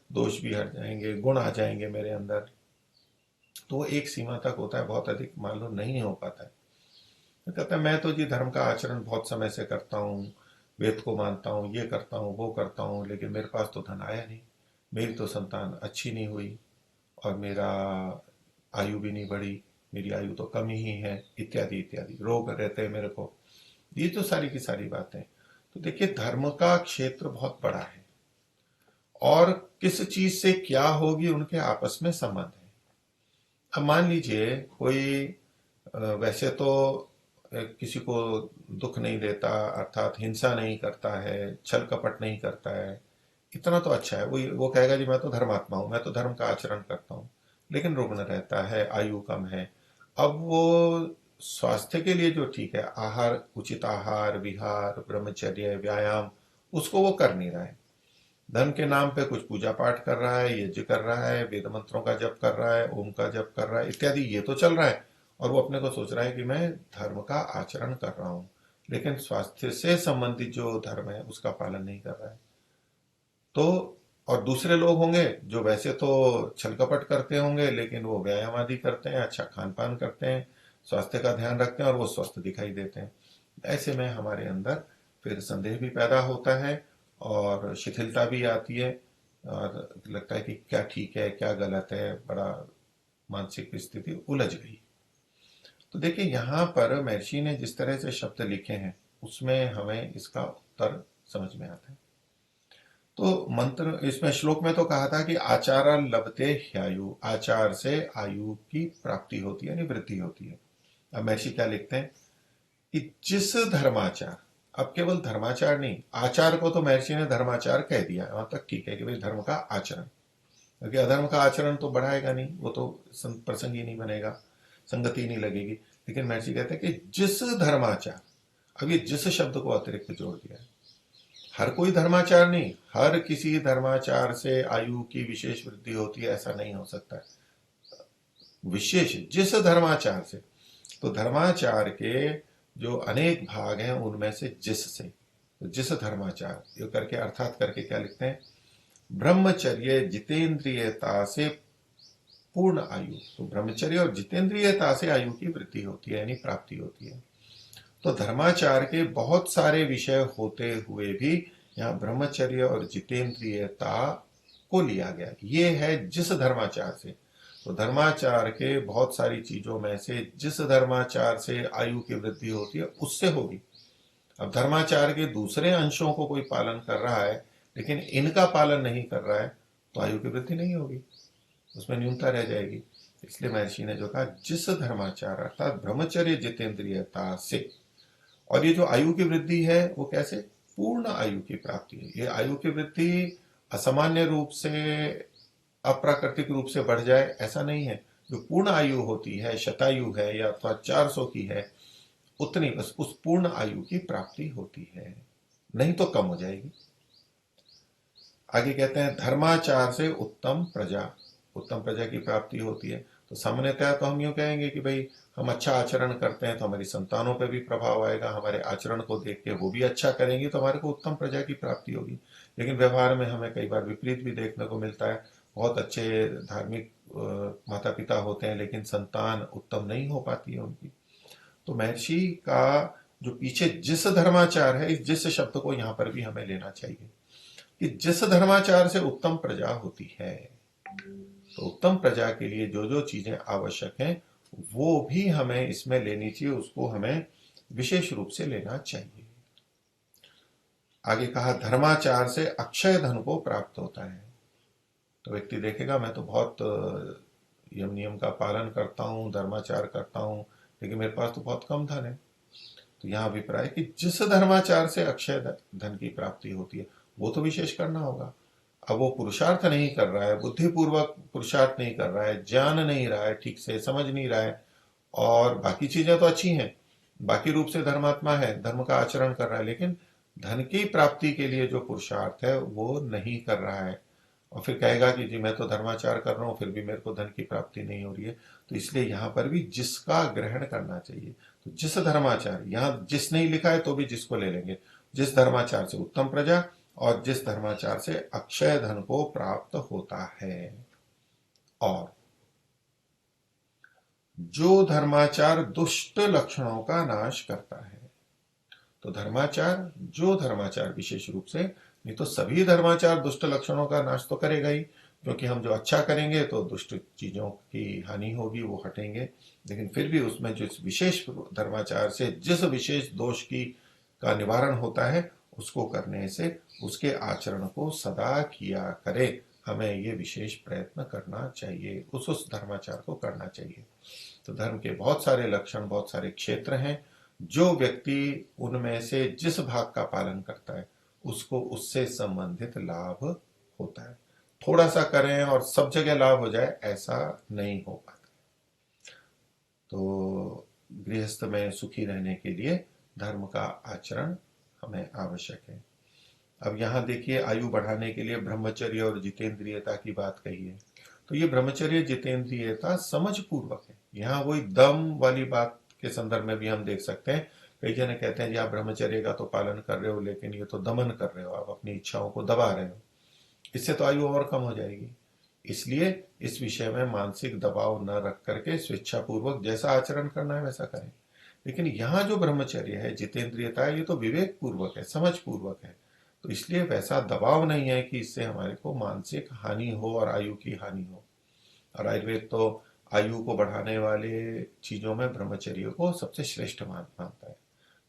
दोष भी हट जाएंगे, गुण आ जाएंगे मेरे अंदर। तो एक सीमा तक होता है, बहुत अधिक मान लो नहीं हो पाता है। तो कहता है, मैं तो जी धर्म का आचरण बहुत समय से करता हूँ, वेद को मानता हूँ, ये करता हूँ, वो करता हूँ, लेकिन मेरे पास तो धन आया नहीं, मेरी तो संतान अच्छी नहीं हुई, और मेरा आयु भी नहीं बढ़ी, मेरी आयु तो कम ही है, इत्यादि इत्यादि, रोग रहते हैं मेरे को। ये तो सारी की सारी बातें। तो देखिए, धर्म का क्षेत्र बहुत बड़ा है, और किस चीज से क्या होगी उनके आपस में संबंध है। अब मान लीजिए कोई वैसे तो किसी को दुख नहीं देता, अर्थात हिंसा नहीं करता है, छल कपट नहीं करता है, इतना तो अच्छा है। वो कहेगा जी मैं तो धर्मात्मा हूं, मैं तो धर्म का आचरण करता हूं, लेकिन रुग्ण रहता है, आयु कम है। अब वो स्वास्थ्य के लिए जो ठीक है, आहार, उचित आहार विहार, ब्रह्मचर्य, व्यायाम, उसको वो कर नहीं रहा है। धर्म के नाम पे कुछ पूजा पाठ कर रहा है, यज्ञ कर रहा है, वेद मंत्रों का जप कर रहा है, ओम का जप कर रहा है इत्यादि, ये तो चल रहा है। और वो अपने को सोच रहा है कि मैं धर्म का आचरण कर रहा हूं, लेकिन स्वास्थ्य से संबंधित जो धर्म है उसका पालन नहीं कर रहा है। तो और दूसरे लोग होंगे जो वैसे तो छल कपट करते होंगे, लेकिन वो व्यायाम आदि करते हैं, अच्छा खान पान करते हैं, स्वास्थ्य का ध्यान रखते हैं और वो स्वस्थ दिखाई देते हैं। ऐसे में हमारे अंदर फिर संदेह भी पैदा होता है और शिथिलता भी आती है, और लगता है कि क्या ठीक है क्या गलत है, बड़ा मानसिक स्थिति उलझ गई। तो देखिए यहाँ पर महर्षि ने जिस तरह से शब्द लिखे हैं उसमें हमें इसका उत्तर समझ में आता है। तो मंत्र इसमें श्लोक में तो कहा था कि आचार लभते ह्यायु, आचार से आयु की प्राप्ति होती है यानी वृद्धि होती है। अब महर्षि क्या लिखते हैं कि जिस धर्माचार, अब केवल धर्माचार नहीं, आचार को तो महर्षि ने धर्माचार कह दिया, वहां तक ठीक है कि भाई धर्म का आचरण, क्योंकि अधर्म का आचरण तो बढ़ाएगा नहीं, वो तो प्रसंग ही नहीं बनेगा, संगति नहीं लगेगी। लेकिन महर्षि कहते हैं कि जिस धर्माचार, अब ये जिस शब्द को अतिरिक्त जोड़ दिया है, हर कोई धर्माचार नहीं, हर किसी धर्माचार से आयु की विशेष वृद्धि होती है ऐसा नहीं हो सकता है, विशेष जिस धर्माचार से। तो धर्माचार के जो अनेक भाग हैं उनमें से जिस से, तो जिस धर्माचार ये करके अर्थात करके क्या लिखते हैं, ब्रह्मचर्य जितेंद्रियता से पूर्ण आयु, तो ब्रह्मचर्य और जितेंद्रियता से आयु की वृद्धि होती है यानी प्राप्ति होती है। तो धर्माचार के बहुत सारे विषय होते हुए भी यहाँ ब्रह्मचर्य और जितेंद्रियता को लिया गया, ये है जिस धर्माचार से। तो धर्माचार के बहुत सारी चीजों में से जिस धर्माचार से आयु की वृद्धि होती है उससे होगी। अब धर्माचार के दूसरे अंशों को कोई पालन कर रहा है लेकिन इनका पालन नहीं कर रहा है, तो आयु की वृद्धि नहीं होगी, उसमें न्यूनता रह जाएगी। इसलिए महर्षि ने जो कहा जिस धर्माचार अर्थात ब्रह्मचर्य जितेंद्रियता से, और ये जो आयु की वृद्धि है वो कैसे, पूर्ण आयु की प्राप्ति है। ये आयु की वृद्धि असामान्य रूप से, अप्राकृतिक रूप से बढ़ जाए ऐसा नहीं है। जो पूर्ण आयु होती है, शतायु है या अथवा 400 की है, उतनी बस उस पूर्ण आयु की प्राप्ति होती है, नहीं तो कम हो जाएगी। आगे कहते हैं धर्माचार से उत्तम प्रजा, उत्तम प्रजा की प्राप्ति होती है। तो सामान्यतः तो हम यूं कहेंगे कि भाई हम अच्छा आचरण करते हैं तो हमारी संतानों पर भी प्रभाव आएगा, हमारे आचरण को देख के वो भी अच्छा करेंगे तो हमारे को उत्तम प्रजा की प्राप्ति होगी। लेकिन व्यवहार में हमें कई बार विपरीत भी देखने को मिलता है। बहुत अच्छे धार्मिक माता पिता होते हैं लेकिन संतान उत्तम नहीं हो पाती है उनकी। तो महर्षि का जो पीछे जिस धर्माचार है, इस जिस शब्द को यहाँ पर भी हमें लेना चाहिए कि जिस धर्माचार से उत्तम प्रजा होती है। तो उत्तम प्रजा के लिए जो जो चीजें आवश्यक हैं वो भी हमें इसमें लेनी चाहिए, उसको हमें विशेष रूप से लेना चाहिए। आगे कहा धर्माचार से अक्षय धन को प्राप्त होता है। तो व्यक्ति देखेगा मैं तो बहुत यम नियम का पालन करता हूँ, धर्माचार करता हूँ, लेकिन मेरे पास तो बहुत कम धन है। तो यहाँ अभिप्राय कि जिस धर्माचार से अक्षय धन की प्राप्ति होती है वो तो विशेष करना होगा। अब वो पुरुषार्थ नहीं कर रहा है, बुद्धिपूर्वक पुरुषार्थ नहीं कर रहा है, जान नहीं रहा है, ठीक से समझ नहीं रहा है, और बाकी चीजें तो अच्छी हैं, बाकी रूप से धर्मात्मा है, धर्म का आचरण कर रहा है, लेकिन धन की प्राप्ति के लिए जो पुरुषार्थ है वो नहीं कर रहा है। और फिर कहेगा कि जी मैं तो धर्माचार कर रहा हूं फिर भी मेरे को धन की प्राप्ति नहीं हो रही है। तो इसलिए यहां पर भी जिसका ग्रहण करना चाहिए। तो जिस धर्माचार, यहां जिस नहीं लिखा है तो भी जिसको ले लेंगे, जिस धर्माचार से उत्तम प्रजा और जिस धर्माचार से अक्षय धन को प्राप्त होता है। और जो धर्माचार दुष्ट लक्षणों का नाश करता है। तो धर्माचार, जो धर्माचार विशेष रूप से, नहीं तो सभी धर्माचार दुष्ट लक्षणों का नाश तो करेगा ही, क्योंकि हम जो अच्छा करेंगे तो दुष्ट चीजों की हानि होगी, वो हटेंगे। लेकिन फिर भी उसमें जो विशेष धर्माचार से जिस विशेष दोष की का निवारण होता है उसको करने से उसके आचरण को सदा किया करे, हमें ये विशेष प्रयत्न करना चाहिए, उस धर्माचार को करना चाहिए। तो धर्म के बहुत सारे लक्षण, बहुत सारे क्षेत्र हैं, जो व्यक्ति उनमें से जिस भाग का पालन करता है उसको उससे संबंधित लाभ होता है। थोड़ा सा करें और सब जगह लाभ हो जाए ऐसा नहीं हो पाता। तो गृहस्थ में सुखी रहने के लिए धर्म का आचरण हमें आवश्यक है। अब यहाँ देखिए, आयु बढ़ाने के लिए ब्रह्मचर्य और जितेंद्रियता की बात कही है। तो ये ब्रह्मचर्य जितेंद्रियता समझ पूर्वक है। यहाँ वही दम वाली बात के संदर्भ में भी हम देख सकते हैं। कई जने कहते हैं जी आप ब्रह्मचर्य का तो पालन कर रहे हो, लेकिन ये तो दमन कर रहे हो, आप अपनी इच्छाओं को दबा रहे हो, इससे तो आयु और कम हो जाएगी। इसलिए इस विषय में मानसिक दबाव न रख करके स्वेच्छापूर्वक जैसा आचरण करना है वैसा करें। लेकिन यहाँ जो ब्रह्मचर्य है, जितेंद्रियता है, ये तो विवेक पूर्वक है, समझ पूर्वक है। तो इसलिए वैसा दबाव नहीं है कि इससे हमारे को मानसिक हानि हो और आयु की हानि हो। और आयुर्वेद तो आयु को बढ़ाने वाले चीजों में ब्रह्मचर्य को सबसे श्रेष्ठ मानता है।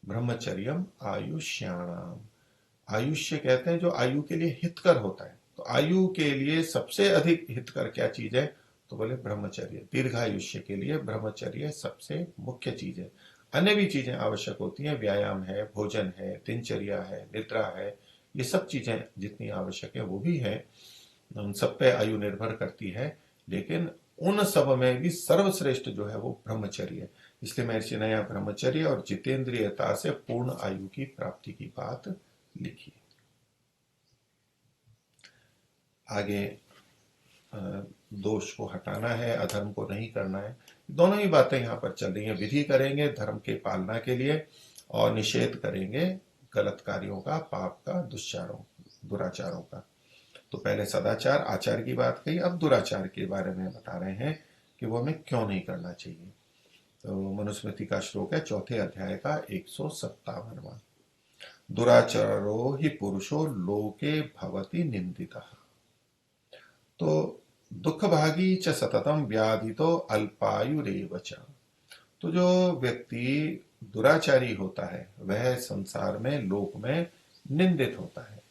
ब्रह्मचर्यम आयुष्याणाम, आयुष्य कहते हैं जो आयु के लिए हितकर होता है। तो आयु के लिए सबसे अधिक हितकर क्या चीज है, तो बोले ब्रह्मचर्य। दीर्घायुष्य के लिए ब्रह्मचर्य सबसे मुख्य चीज है। अन्य भी चीजें आवश्यक होती हैं, व्यायाम है, भोजन है, दिनचर्या है, निद्रा है, ये सब चीजें जितनी आवश्यक है वो भी है, उन सब पे आयु निर्भर करती है। लेकिन उन सब में भी सर्वश्रेष्ठ जो है वो ब्रह्मचर्य है। इसलिए महर्षि ने यहाँ ब्रह्मचर्य और जितेंद्रियता से पूर्ण आयु की प्राप्ति की बात लिखी। आगे दोष को हटाना है, अधर्म को नहीं करना है, दोनों ही बातें यहाँ पर चल रही हैं। विधि करेंगे धर्म के पालना के लिए, और निषेध करेंगे गलत कार्यों का, पाप का, दुष्चारों, दुराचारों का। तो पहले सदाचार आचार की बात कही, अब दुराचार के बारे में बता रहे हैं कि वो हमें क्यों नहीं करना चाहिए। तो मनुस्मृति का श्लोक है 4 अध्याय का 157वां। दुराचारो ही पुरुषो लोके भवति निंदितः। तो दुख भागी च सततम व्याधितो अल्पायुरेव च। तो जो व्यक्ति दुराचारी होता है वह संसार में, लोक में निंदित होता है,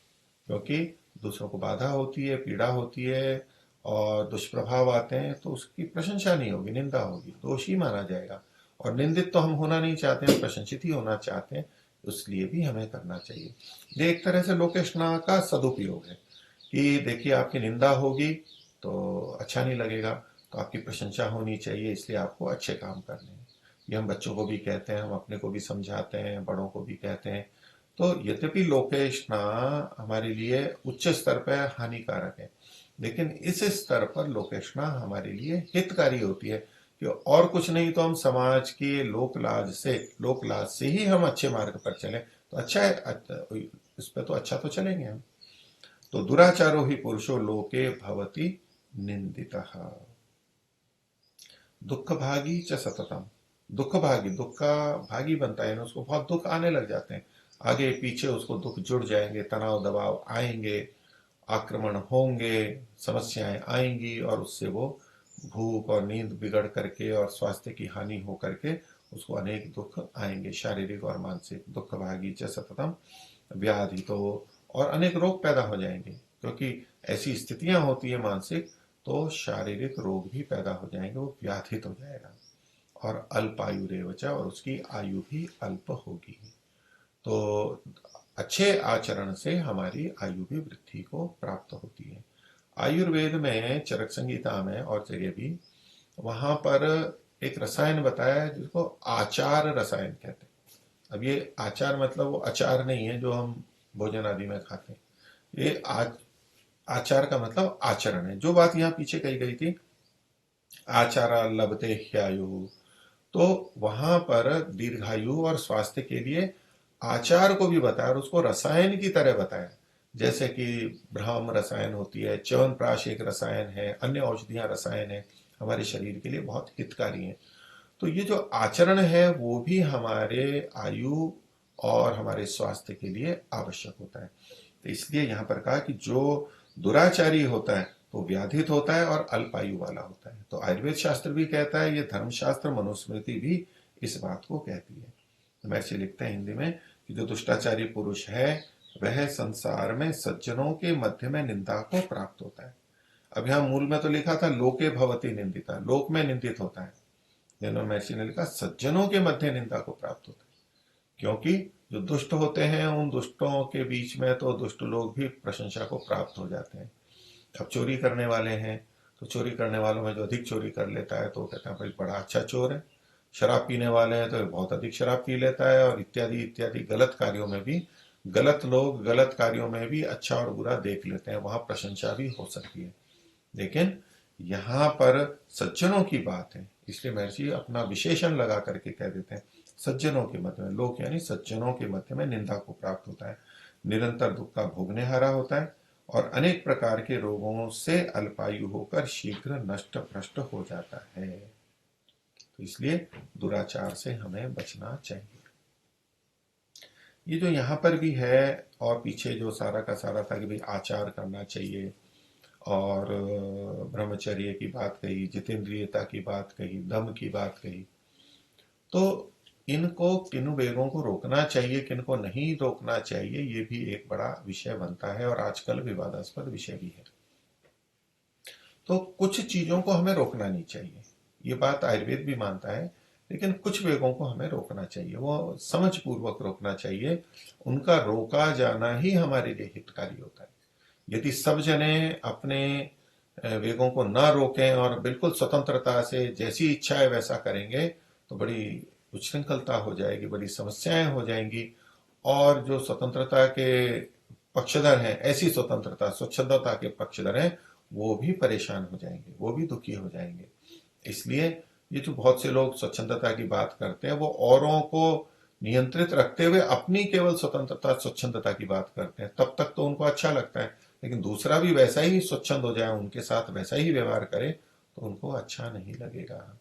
क्योंकि दूसरों को बाधा होती है, पीड़ा होती है और दुष्प्रभाव आते हैं, तो उसकी प्रशंसा नहीं होगी, निंदा होगी, दोषी माना जाएगा। और निंदित तो हम होना नहीं चाहते हैं, प्रशंसित ही होना चाहते हैं, इसलिए भी हमें करना चाहिए। ये एक तरह से लोकेशना का सदुपयोग है कि देखिए आपकी निंदा होगी तो अच्छा नहीं लगेगा, तो आपकी प्रशंसा होनी चाहिए, इसलिए आपको अच्छे काम करने हैं। ये हम बच्चों को भी कहते हैं, हम अपने को भी समझाते हैं, बड़ों को भी कहते हैं। तो यद्यपि लोकेशना हमारे लिए उच्च स्तर पर हानिकारक है, लेकिन इस स्तर पर लोकेशना हमारे लिए हितकारी होती है कि और कुछ नहीं तो हम समाज के लोक लाज से ही हम अच्छे मार्ग पर चलें तो अच्छा है, इस पर तो अच्छा तो चलेंगे हम। तो दुराचारो ही पुरुषो लोके भवति निंदितः। दुख भागी च सततम, दुख भागी, दुख का भागी बनता है, उसको बहुत दुख आने लग जाते हैं, आगे पीछे उसको दुख जुड़ जाएंगे, तनाव दबाव आएंगे, आक्रमण होंगे, समस्याएं आएंगी, और उससे वो भूख और नींद बिगड़ करके और स्वास्थ्य की हानि हो करके उसको अनेक दुख आएंगे, शारीरिक और मानसिक। दुख भागी च सततम व्याधि, तो और अनेक रोग पैदा हो जाएंगे, क्योंकि ऐसी स्थितियां होती है मानसिक, तो शारीरिक रोग भी पैदा हो जाएंगे, वो व्याधित हो जाएगा। और अल्पायु रेवचा, और उसकी आयु भी अल्प होगी। तो अच्छे आचरण से हमारी आयु भी वृद्धि को प्राप्त होती है। आयुर्वेद में चरक संहिता में और जगह भी वहां पर एक रसायन बताया है जिसको आचार रसायन कहते हैं। अब ये आचार मतलब वो अचार नहीं है जो हम भोजन आदि में खाते हैं। ये आचार का मतलब आचरण है। जो बात यहाँ पीछे कही गई थी, आचारा लभते ह्यायु, तो वहां पर दीर्घायु और स्वास्थ्य के लिए आचार को भी बताया और उसको रसायन की तरह बताया। जैसे कि ब्राह्म रसायन होती है, च्यवनप्राश एक रसायन है, अन्य औषधियां रसायन है, हमारे शरीर के लिए बहुत हितकारी है। तो ये जो आचरण है वो भी हमारे आयु और हमारे स्वास्थ्य के लिए आवश्यक होता है। तो इसलिए यहाँ पर कहा कि जो दुराचारी होता है तो व्याधित होता है और अल्पायु वाला होता है। तो आयुर्वेद शास्त्र भी कहता है, ये धर्मशास्त्र मनुस्मृति भी इस बात को कहती है। तो महर्षि लिखते हैं हिंदी में कि जो दुष्टाचारी पुरुष है वह संसार में सज्जनों के मध्य में निंदा को प्राप्त होता है। अब यहाँ मूल में तो लिखा था लोके भवति निंदिता, लोक में निंदित होता है, लेकिन महर्षि ने लिखा सज्जनों के मध्य निंदा को प्राप्त होता है, क्योंकि जो दुष्ट होते हैं उन दुष्टों के बीच में तो दुष्ट लोग भी प्रशंसा को प्राप्त हो जाते हैं। अब चोरी करने वाले हैं तो चोरी करने वालों में जो अधिक चोरी कर लेता है तो कहते हैं भाई बड़ा अच्छा चोर है। शराब पीने वाले हैं तो बहुत अधिक शराब पी लेता है, और इत्यादि इत्यादि गलत कार्यों में भी गलत लोग गलत कार्यों में भी अच्छा और बुरा देख लेते हैं, वहां प्रशंसा भी हो सकती है। लेकिन यहां पर सज्जनों की बात है, इसलिए महर्षि अपना विशेषण लगा करके कह देते हैं सज्जनों के मध्य में, लोक यानी सज्जनों के मध्य में निंदा को प्राप्त होता है, निरंतर दुख का भोगने हारा होता है और अनेक प्रकार के रोगों से अल्पायु होकर शीघ्र नष्ट भ्रष्ट हो जाता है। तो इसलिए दुराचार से हमें बचना चाहिए। ये जो यहाँ पर भी है और पीछे जो सारा का सारा था कि भाई आचार करना चाहिए और ब्रह्मचर्य की बात कही, जितेंद्रियता की बात कही, दम की बात कही, तो इनको किन वेगों को रोकना चाहिए, किन को नहीं रोकना चाहिए, ये भी एक बड़ा विषय बनता है और आजकल विवादास्पद विषय भी है। तो कुछ चीजों को हमें रोकना नहीं चाहिए, ये बात आयुर्वेद भी मानता है, लेकिन कुछ वेगों को हमें रोकना चाहिए, वो समझ पूर्वक रोकना चाहिए। उनका रोका जाना ही हमारे लिए हितकारी होता है। यदि सब जने अपने वेगों को ना रोकें और बिल्कुल स्वतंत्रता से जैसी इच्छा है वैसा करेंगे तो बड़ी उच्छृंखलता हो जाएगी, बड़ी समस्याएं हो जाएंगी। और जो स्वतंत्रता के पक्षधर हैं, ऐसी स्वतंत्रता स्वच्छंदता के पक्षधर हैं, वो भी परेशान हो जाएंगे, वो भी दुखी हो जाएंगे। इसलिए ये जो बहुत से लोग स्वच्छंदता की बात करते हैं, वो औरों को नियंत्रित रखते हुए अपनी केवल स्वतंत्रता स्वच्छंदता की बात करते हैं। तब तक तो उनको अच्छा लगता है, लेकिन दूसरा भी वैसा ही स्वच्छंद हो जाए, उनके साथ वैसा ही व्यवहार करे, तो उनको अच्छा नहीं लगेगा।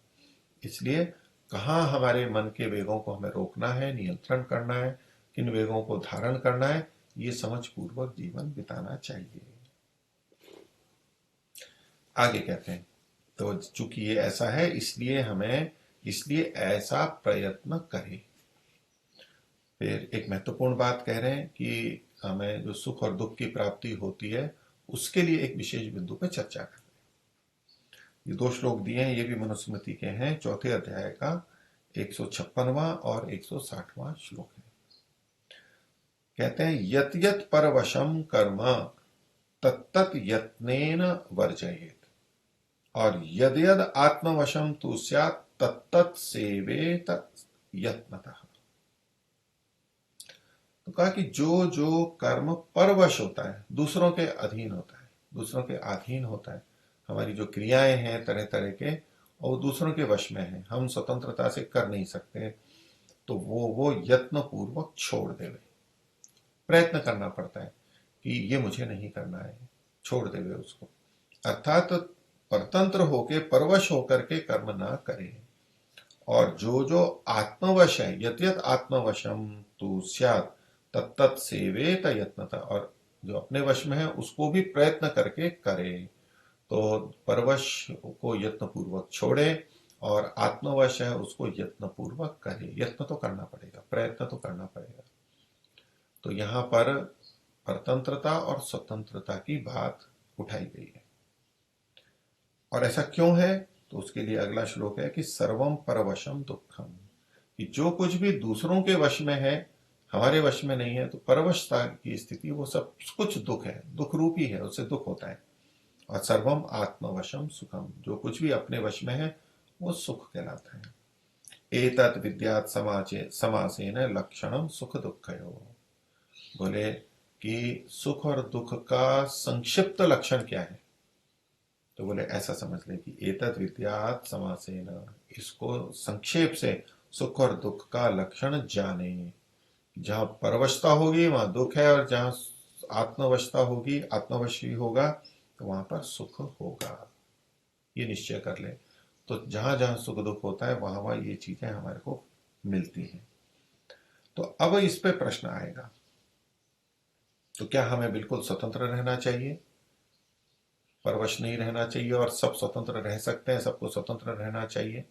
इसलिए कहाँ हमारे मन के वेगों को हमें रोकना है, नियंत्रण करना है, किन वेगों को धारण करना है, ये समझ पूर्वक जीवन बिताना चाहिए। आगे कहते हैं, तो चूंकि ये ऐसा है इसलिए ऐसा प्रयत्न करें। फिर एक महत्वपूर्ण बात कह रहे हैं कि हमें जो सुख और दुख की प्राप्ति होती है उसके लिए एक विशेष बिंदु पर चर्चा करें। ये 2 श्लोक दिए हैं, ये भी मनुस्मृति के हैं, चौथे अध्याय का 156वां और 160वां श्लोक है। कहते हैं यत यत परवशम कर्म तत्तत यत्नेन वर्जयेत और यद यद आत्मवशम तु स्यात् तत्तत सेवेत यत्नतः। तो कहा कि जो जो कर्म परवश होता है, दूसरों के अधीन होता है, दूसरों के अधीन होता है, हमारी जो क्रियाएं हैं तरह तरह के, और वो दूसरों के वश में है, हम स्वतंत्रता से कर नहीं सकते, तो वो यत्न पूर्वक छोड़ देवे। प्रयत्न करना पड़ता है कि ये मुझे नहीं करना है, छोड़ देवे उसको। अर्थात परतंत्र होके परवश होकर के कर्म ना करे। और जो जो आत्मवश है, यत यत आत्मवशम तु स्यात् तत्तत सेवेत यत्नतः, और जो अपने वश में है उसको भी प्रयत्न करके करे। तो परवश को यत्न पूर्वक छोड़े और आत्मवश है उसको यत्न पूर्वक करे। यत्न तो करना पड़ेगा, प्रयत्न तो करना पड़ेगा। तो यहां पर परतंत्रता और स्वतंत्रता की बात उठाई गई है। और ऐसा क्यों है, तो उसके लिए अगला श्लोक है कि सर्वम परवशम दुखम, कि जो कुछ भी दूसरों के वश में है हमारे वश में नहीं है, तो परवशता की स्थिति वो सब कुछ दुख है, दुख रूपी है, उससे दुख होता है। और सर्वम आत्मवशम सुखम, जो कुछ भी अपने वश में है वो सुख कहलाता है। एतत् विद्यात् समासेन लक्षणम सुख दुःखयोः। बोले कि सुख और दुख का संक्षिप्त लक्षण क्या है, तो बोले ऐसा समझ ले कि एतत् विद्यात् समासेन, इसको संक्षेप से सुख और दुख का लक्षण जाने। जहां परवशता होगी वहां दुख है, और जहां आत्मवशता होगी, आत्मवशी होगा, तो वहां पर सुख होगा। ये निश्चय कर ले। तो जहां जहां सुख दुख होता है वहां वहां ये चीजें हमारे को मिलती हैं। तो अब इस पे प्रश्न आएगा, तो क्या हमें बिल्कुल स्वतंत्र रहना चाहिए, परवश नहीं रहना चाहिए, और सब स्वतंत्र रह सकते हैं, सबको स्वतंत्र रहना चाहिए?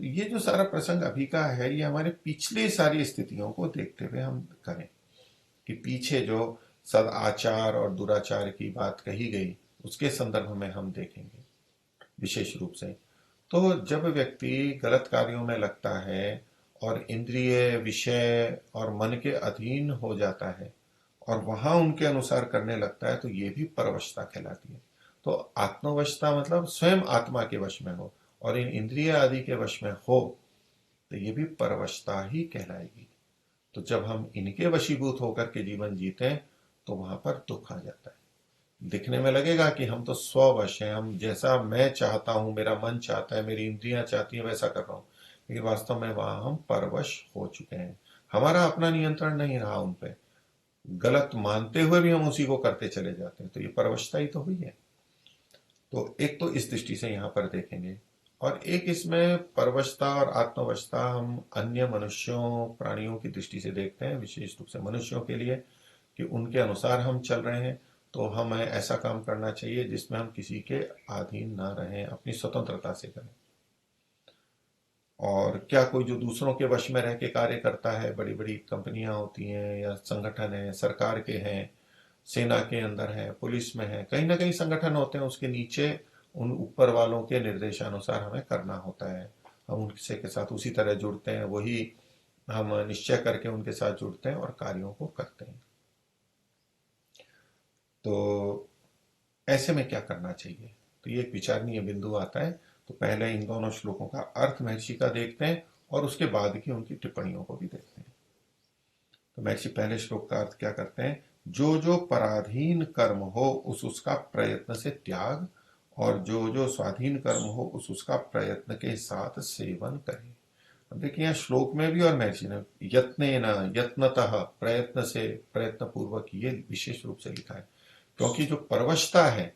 तो ये जो सारा प्रसंग अभी का है, ये हमारे पिछले सारी स्थितियों को देखते हुए हम करें कि पीछे जो सदाचार और दुराचार की बात कही गई उसके संदर्भ में हम देखेंगे विशेष रूप से। तो जब व्यक्ति गलत कार्यों में लगता है और इंद्रिय विषय और मन के अधीन हो जाता है और वहां उनके अनुसार करने लगता है, तो ये भी परवशता कहलाती है। तो आत्मवशता मतलब स्वयं आत्मा के वश में हो और इन इंद्रिय आदि के वश में हो, तो ये भी परवशता ही कहलाएगी। तो जब हम इनके वशीभूत होकर के जीवन जीते हैं तो वहां पर दुख आ जाता है। दिखने में लगेगा कि हम तो स्ववश हैं, हम जैसा मैं चाहता हूं, मेरा मन चाहता है, मेरी इंद्रियां चाहती हैं, वैसा कर रहा हूं। लेकिन वास्तव में वहां हम परवश हो चुके हैं, हमारा अपना नियंत्रण नहीं रहा उन पे। गलत मानते हुए भी हम उसी को करते चले जाते हैं, तो ये परवशता ही तो हुई है। तो एक तो इस दृष्टि से यहां पर देखेंगे, और एक इसमें परवशता और आत्मवशता हम अन्य मनुष्यों प्राणियों की दृष्टि से देखते हैं, विशेष रूप से मनुष्यों के लिए, कि उनके अनुसार हम चल रहे हैं तो हमें ऐसा काम करना चाहिए जिसमें हम किसी के अधीन ना रहें, अपनी स्वतंत्रता से करें। और क्या कोई जो दूसरों के वश में रह के कार्य करता है, बड़ी बड़ी कंपनियां होती हैं या संगठन है, सरकार के हैं, सेना के अंदर है, पुलिस में है, कहीं ना कहीं संगठन होते हैं, उसके नीचे उन ऊपर वालों के निर्देशानुसार हमें करना होता है। हम उनसे के साथ उसी तरह जुड़ते हैं, वही हम निश्चय करके उनके साथ जुड़ते हैं और कार्यों को करते हैं। तो ऐसे में क्या करना चाहिए, तो ये एक विचारणीय बिंदु आता है। तो पहले इन दोनों श्लोकों का अर्थ महर्षि का देखते हैं और उसके बाद की उनकी टिप्पणियों को भी देखते हैं। तो महर्षि पहले श्लोक का अर्थ क्या करते हैं, जो जो पराधीन कर्म हो उस उसका प्रयत्न से त्याग, और जो जो स्वाधीन कर्म हो उस उसका प्रयत्न के साथ सेवन करे। अब देखिए यहाँ श्लोक में भी और महर्षि ने यत्नेन, यत्नतः, प्रयत्न से, प्रयत्न पूर्वक, ये विशेष रूप से लिखा है। क्योंकि जो परवशता है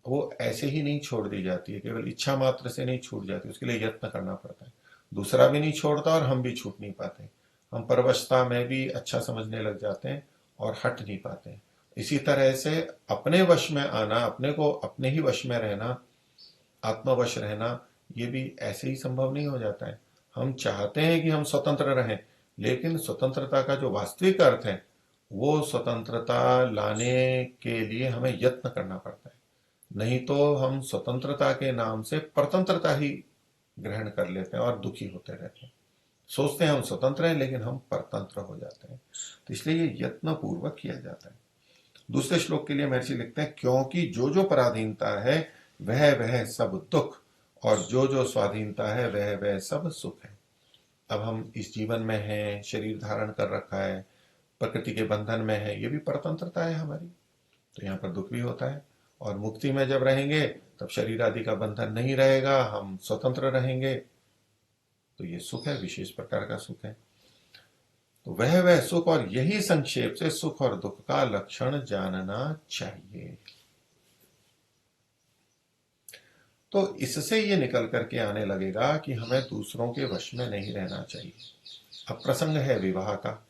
वो ऐसे ही नहीं छोड़ दी जाती है, केवल इच्छा मात्र से नहीं छूट जाती, उसके लिए यत्न करना पड़ता है। दूसरा भी नहीं छोड़ता और हम भी छूट नहीं पाते। हम परवशता में भी अच्छा समझने लग जाते हैं और हट नहीं पाते। इसी तरह से अपने वश में आना, अपने को अपने ही वश में रहना, आत्मवश रहना, ये भी ऐसे ही संभव नहीं हो जाता है। हम चाहते हैं कि हम स्वतंत्र रहें, लेकिन स्वतंत्रता का जो वास्तविक अर्थ है वो स्वतंत्रता लाने के लिए हमें यत्न करना पड़ता है। नहीं तो हम स्वतंत्रता के नाम से परतंत्रता ही ग्रहण कर लेते हैं और दुखी होते रहते हैं। सोचते हैं हम स्वतंत्र हैं लेकिन हम परतंत्र हो जाते हैं। तो इसलिए ये यत्न पूर्वक किया जाता है। दूसरे श्लोक के लिए महर्षि लिखते हैं, क्योंकि जो जो पराधीनता है वह वह सब दुख, और जो जो स्वाधीनता है वह वह सब सुख है। अब हम इस जीवन में हैं, शरीर धारण कर रखा है, प्रकृति के बंधन में है, ये भी परतंत्रता है हमारी, तो यहाँ पर दुख भी होता है। और मुक्ति में जब रहेंगे तब शरीर आदि का बंधन नहीं रहेगा, हम स्वतंत्र रहेंगे, तो ये सुख है, विशेष प्रकार का सुख है। तो वह वह सुख, और यही संक्षेप से सुख और दुख का लक्षण जानना चाहिए। तो इससे ये निकल करके आने लगे कि हमें दूसरों के वश में नहीं रहना चाहिए। अब प्रसंग है विवाह का।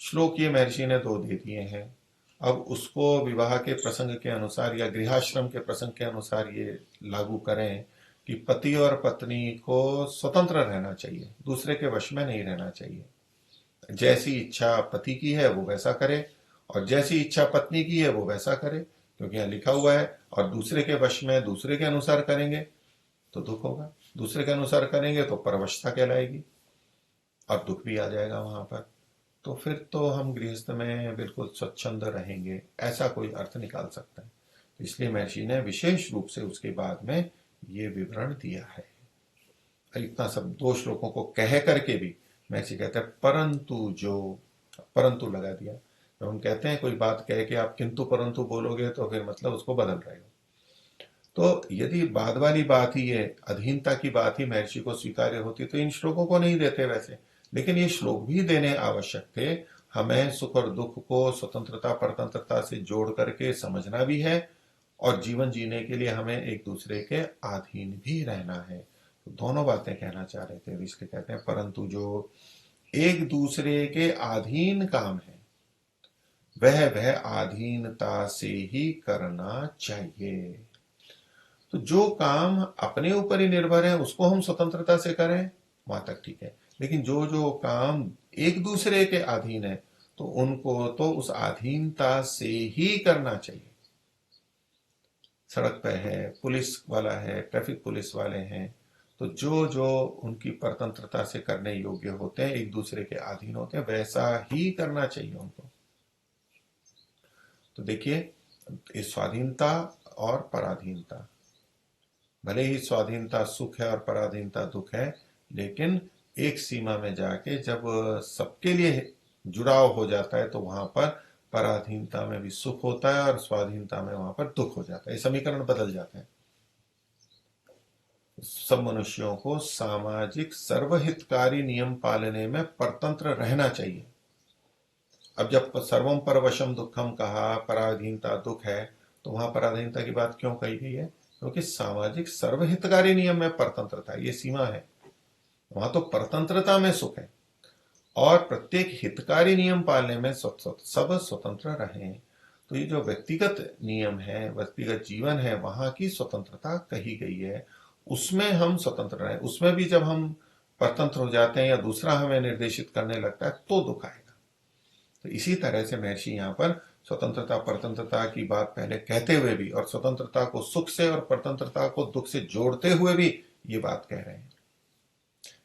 श्लोक ये महर्षि ने दो दे दिए हैं। अब उसको विवाह के प्रसंग के अनुसार या गृहाश्रम के प्रसंग के अनुसार ये लागू करें कि पति और पत्नी को स्वतंत्र रहना चाहिए, दूसरे के वश में नहीं रहना चाहिए। जैसी इच्छा पति की है वो वैसा करे, और जैसी इच्छा पत्नी की है वो वैसा करे, क्योंकि यहाँ लिखा हुआ है। और दूसरे के वश में, दूसरे के अनुसार करेंगे तो दुख होगा, दूसरे के अनुसार करेंगे तो परवशता कहलाएगी और दुख भी आ जाएगा वहां पर। तो फिर तो हम गृहस्थ में बिल्कुल स्वच्छंद रहेंगे, ऐसा कोई अर्थ निकाल सकता है। तो इसलिए महर्षि ने विशेष रूप से उसके बाद में ये विवरण दिया है। इतना सब दो श्लोकों को कह करके भी महर्षि कहते हैं परंतु जो, परंतु लगा दिया। जब हम कहते हैं कोई बात कह के आप किंतु परंतु बोलोगे तो फिर मतलब उसको बदल रहे हो। तो यदि बाद वाली बात ही है, अधीनता की बात ही महर्षि को स्वीकार्य होती तो इन श्लोकों को नहीं देते वैसे, लेकिन ये श्लोक भी देने आवश्यक थे। हमें सुख और दुख को स्वतंत्रता परतंत्रता से जोड़ करके समझना भी है, और जीवन जीने के लिए हमें एक दूसरे के अधीन भी रहना है। तो दोनों बातें कहना चाह रहे थे, इसलिए कहते हैं परंतु जो एक दूसरे के अधीन काम है वह वह अधीनता से ही करना चाहिए। तो जो काम अपने ऊपर ही निर्भर है उसको हम स्वतंत्रता से करें, वहां तक ठीक है। लेकिन जो जो काम एक दूसरे के अधीन है तो उनको तो उस अधीनता से ही करना चाहिए। सड़क पे है, पुलिस वाला है, ट्रैफिक पुलिस वाले हैं, तो जो जो उनकी परतंत्रता से करने योग्य होते हैं, एक दूसरे के अधीन होते हैं, वैसा ही करना चाहिए उनको। तो देखिए, इस स्वाधीनता और पराधीनता, भले ही स्वाधीनता सुख है और पराधीनता दुख है, लेकिन एक सीमा में जाके जब सबके लिए जुड़ाव हो जाता है तो वहां पर पराधीनता में भी सुख होता है और स्वाधीनता में वहां पर दुख हो जाता है। ये समीकरण बदल जाते हैं। सब मनुष्यों को सामाजिक सर्वहितकारी नियम पालने में परतंत्र रहना चाहिए। अब जब सर्वम परवशम दुखम कहा, पराधीनता दुख है, तो वहां पराधीनता की बात क्यों कही गई है? क्योंकि सामाजिक सर्वहितकारी नियम में परतंत्रता, ये सीमा है। वहां तो परतंत्रता में सुख है और प्रत्येक हितकारी नियम पालने में सब स्वतंत्र रहे। तो ये जो व्यक्तिगत नियम है, व्यक्तिगत जीवन है, वहां की स्वतंत्रता कही गई है, उसमें हम स्वतंत्र रहे। उसमें भी जब हम परतंत्र हो जाते हैं या दूसरा हमें निर्देशित करने लगता है तो दुख आएगा। तो इसी तरह से महर्षि यहाँ पर स्वतंत्रता परतंत्रता की बात पहले कहते हुए भी और स्वतंत्रता को सुख से और परतंत्रता को दुख से जोड़ते हुए भी ये बात कह रहे हैं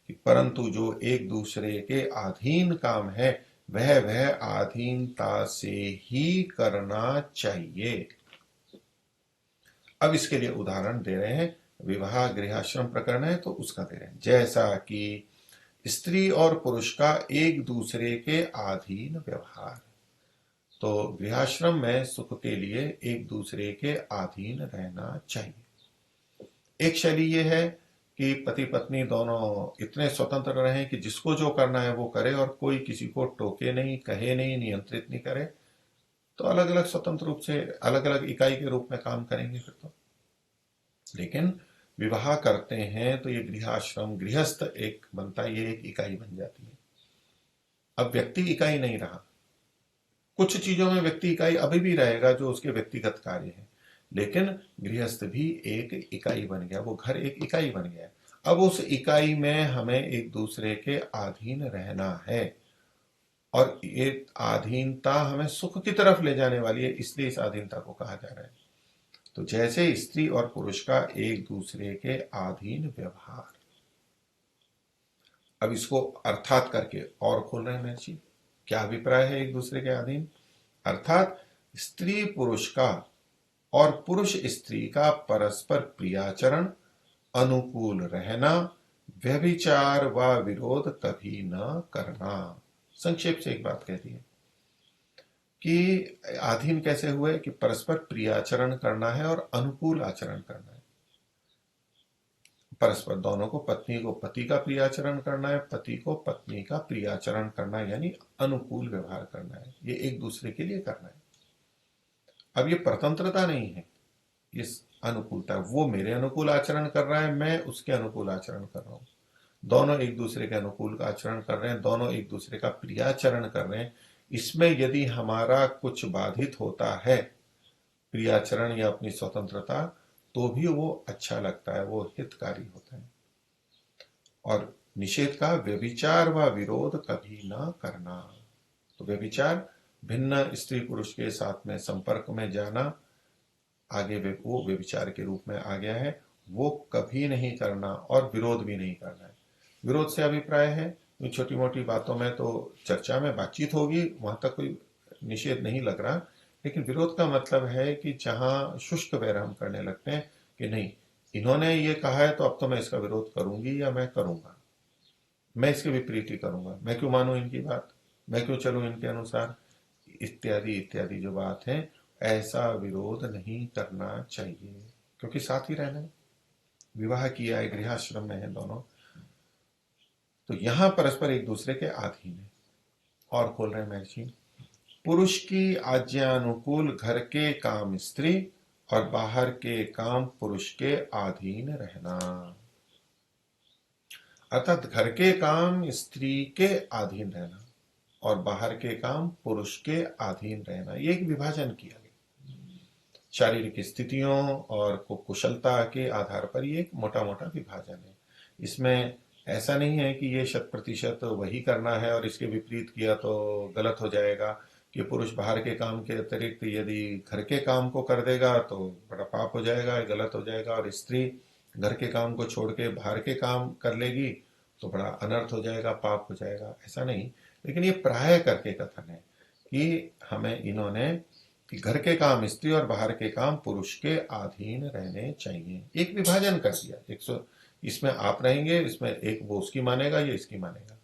कि परंतु जो एक दूसरे के अधीन काम है वह अधीनता से ही करना चाहिए। अब इसके लिए उदाहरण दे रहे हैं। विवाह गृहाश्रम प्रकरण है तो उसका दे रहे हैं। जैसा कि स्त्री और पुरुष का एक दूसरे के अधीन व्यवहार, तो गृहाश्रम में सुख के लिए एक दूसरे के अधीन रहना चाहिए। एक शैली ये है कि पति पत्नी दोनों इतने स्वतंत्र रहें कि जिसको जो करना है वो करे और कोई किसी को टोके नहीं, कहे नहीं, नियंत्रित नहीं करे। तो अलग अलग स्वतंत्र रूप से अलग अलग इकाई के रूप में काम करेंगे फिर तो। लेकिन विवाह करते हैं तो ये गृहाश्रम गृहस्थ एक बनता है, ये एक इकाई बन जाती है। अब व्यक्ति इकाई नहीं रहा। कुछ चीजों में व्यक्ति इकाई अभी भी रहेगा जो उसके व्यक्तिगत कार्य है, लेकिन गृहस्थ भी एक इकाई बन गया, वो घर एक इकाई बन गया। अब उस इकाई में हमें एक दूसरे के अधीन रहना है और ये अधीनता हमें सुख की तरफ ले जाने वाली है, इसलिए इस अधीनता को कहा जा रहा है। तो जैसे स्त्री और पुरुष का एक दूसरे के अधीन व्यवहार, अब इसको अर्थात करके और खोल रहे हैं महर्षि। क्या अभिप्राय है एक दूसरे के अधीन? अर्थात स्त्री पुरुष का और पुरुष स्त्री का परस्पर प्रियाचरण, अनुकूल रहना, व्यभिचार व विरोध कभी न करना। संक्षेप से एक बात कहती है कि अधीन कैसे हुए कि परस्पर प्रियाचरण करना है और अनुकूल आचरण करना है। परस्पर दोनों को, पत्नी को पति का प्रियाचरण करना है, पति को पत्नी का प्रियाचरण करना है, यानी अनुकूल व्यवहार करना है। ये एक दूसरे के लिए करना है। अब ये परतंत्रता नहीं है, ये अनुकूलता। वो मेरे अनुकूल आचरण कर रहा है, मैं उसके अनुकूल आचरण कर रहा हूं। दोनों एक दूसरे के अनुकूल का आचरण कर रहे हैं, दोनों एक दूसरे का प्रियाचरण कर रहे हैं। इसमें यदि हमारा कुछ बाधित होता है, प्रियाचरण या अपनी स्वतंत्रता, तो भी वो अच्छा लगता है, वो हितकारी होता है। और निषेध का व्यभिचार व विरोध कभी न करना। तो व्यभिचार भिन्न स्त्री पुरुष के साथ में संपर्क में जाना, आगे वो व्यभिचार के रूप में आ गया है, वो कभी नहीं करना और विरोध भी नहीं करना है। विरोध से अभिप्राय है छोटी मोटी बातों में तो चर्चा में बातचीत होगी, वहां तक कोई निषेध नहीं लग रहा। लेकिन विरोध का मतलब है कि जहां शुष्क वैर हम करने लगते हैं कि नहीं, इन्होंने ये कहा है तो अब तो मैं इसका विरोध करूंगी या मैं करूंगा, मैं इसके विपरीत ही करूंगा, मैं क्यों मानूं इनकी बात, मैं क्यों चलूं इनके अनुसार, इत्यादि इत्यादि जो बात है, ऐसा विरोध नहीं करना चाहिए। क्योंकि साथ ही रहना है, विवाह किया है, गृहाश्रम में है दोनों, तो यहां परस्पर एक दूसरे के अधीन है। और खोल रहे हैं महर्षि, पुरुष की आज्ञानुकूल घर के काम स्त्री और बाहर के काम पुरुष के अधीन रहना। अर्थात घर के काम स्त्री के अधीन रहना और बाहर के काम पुरुष के अधीन रहना, ये एक विभाजन किया गया। शारीरिक स्थितियों और कुशलता के आधार पर ये एक मोटा मोटा विभाजन है। इसमें ऐसा नहीं है कि ये 100% वही करना है और इसके विपरीत किया तो गलत हो जाएगा, कि पुरुष बाहर के काम के अतिरिक्त यदि घर के काम को कर देगा तो बड़ा पाप हो जाएगा, गलत हो जाएगा, और स्त्री घर के काम को छोड़ के बाहर के काम कर लेगी तो बड़ा अनर्थ हो जाएगा, पाप हो जाएगा। ऐसा नहीं, लेकिन ये प्राय करके कथन है कि हमें इन्होंने कि घर के काम स्त्री और बाहर के काम पुरुष के अधीन रहने चाहिए, एक विभाजन कर दिया। इसमें आप रहेंगे, इसमें एक वो उसकी मानेगा, ये इसकी मानेगा।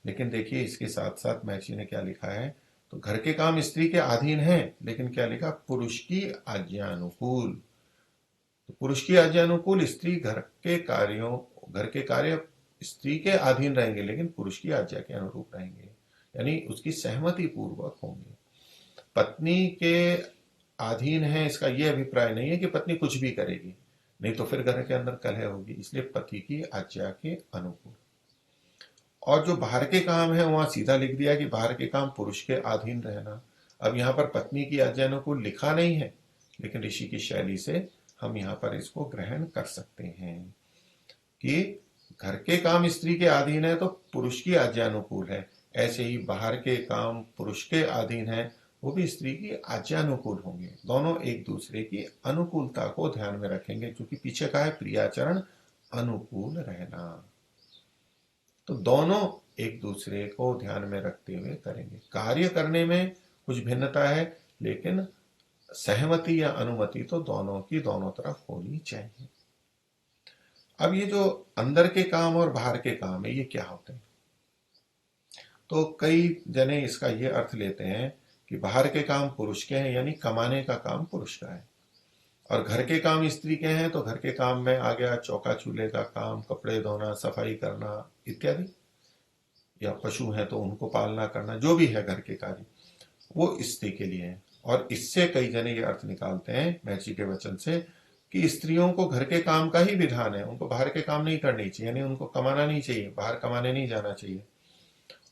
लेकिन देखिए इसके साथ साथ महर्षि ने क्या लिखा है, तो घर के काम स्त्री के अधीन है, लेकिन क्या लिखा, पुरुष की आज्ञा अनुकूल। तो पुरुष की आज्ञा अनुकूल स्त्री घर के कार्य स्त्री के अधीन रहेंगे, लेकिन पुरुष की आज्ञा के अनुरूप रहेंगे, यानी उसकी सहमति पूर्वक होंगे। पत्नी के अधीन है, इसका यह अभिप्राय नहीं है कि पत्नी कुछ भी करेगी, नहीं तो फिर घर के अंदर कलह होगी, इसलिए पति की आज्ञा के अनुकूल। और जो बाहर के काम है वहां सीधा लिख दिया कि बाहर के काम पुरुष के अधीन रहना। अब यहाँ पर पत्नी की आज्ञा अनुकूल लिखा नहीं है, लेकिन ऋषि की शैली से हम यहाँ पर इसको ग्रहण कर सकते हैं कि घर के काम स्त्री के अधीन है तो पुरुष की आज्ञा अनुकूल है, ऐसे ही बाहर के काम पुरुष के अधीन है, वो भी स्त्री की आज्ञा अनुकूल होंगे। दोनों एक दूसरे की अनुकूलता को ध्यान में रखेंगे, क्योंकि पीछे का है प्रियाचरण अनुकूल रहना। तो दोनों एक दूसरे को ध्यान में रखते हुए करेंगे। कार्य करने में कुछ भिन्नता है, लेकिन सहमति या अनुमति तो दोनों की दोनों तरफ होनी चाहिए। अब ये जो अंदर के काम और बाहर के काम है, ये क्या होते हैं? तो कई जने इसका ये अर्थ लेते हैं कि बाहर के काम पुरुष के हैं, यानी कमाने का काम पुरुष का है, और घर के काम स्त्री के हैं, तो घर के काम में आ गया चौका चूल्हे का काम, कपड़े धोना, सफाई करना इत्यादि, या पशु हैं तो उनको पालना करना, जो भी है घर के कार्य, वो स्त्री के लिए है। और इससे कई जने ये अर्थ निकालते हैं महर्षि के वचन से कि स्त्रियों को घर के काम का ही विधान है, उनको बाहर के काम नहीं करनी चाहिए, यानी उनको कमाना नहीं चाहिए, बाहर कमाने नहीं जाना चाहिए।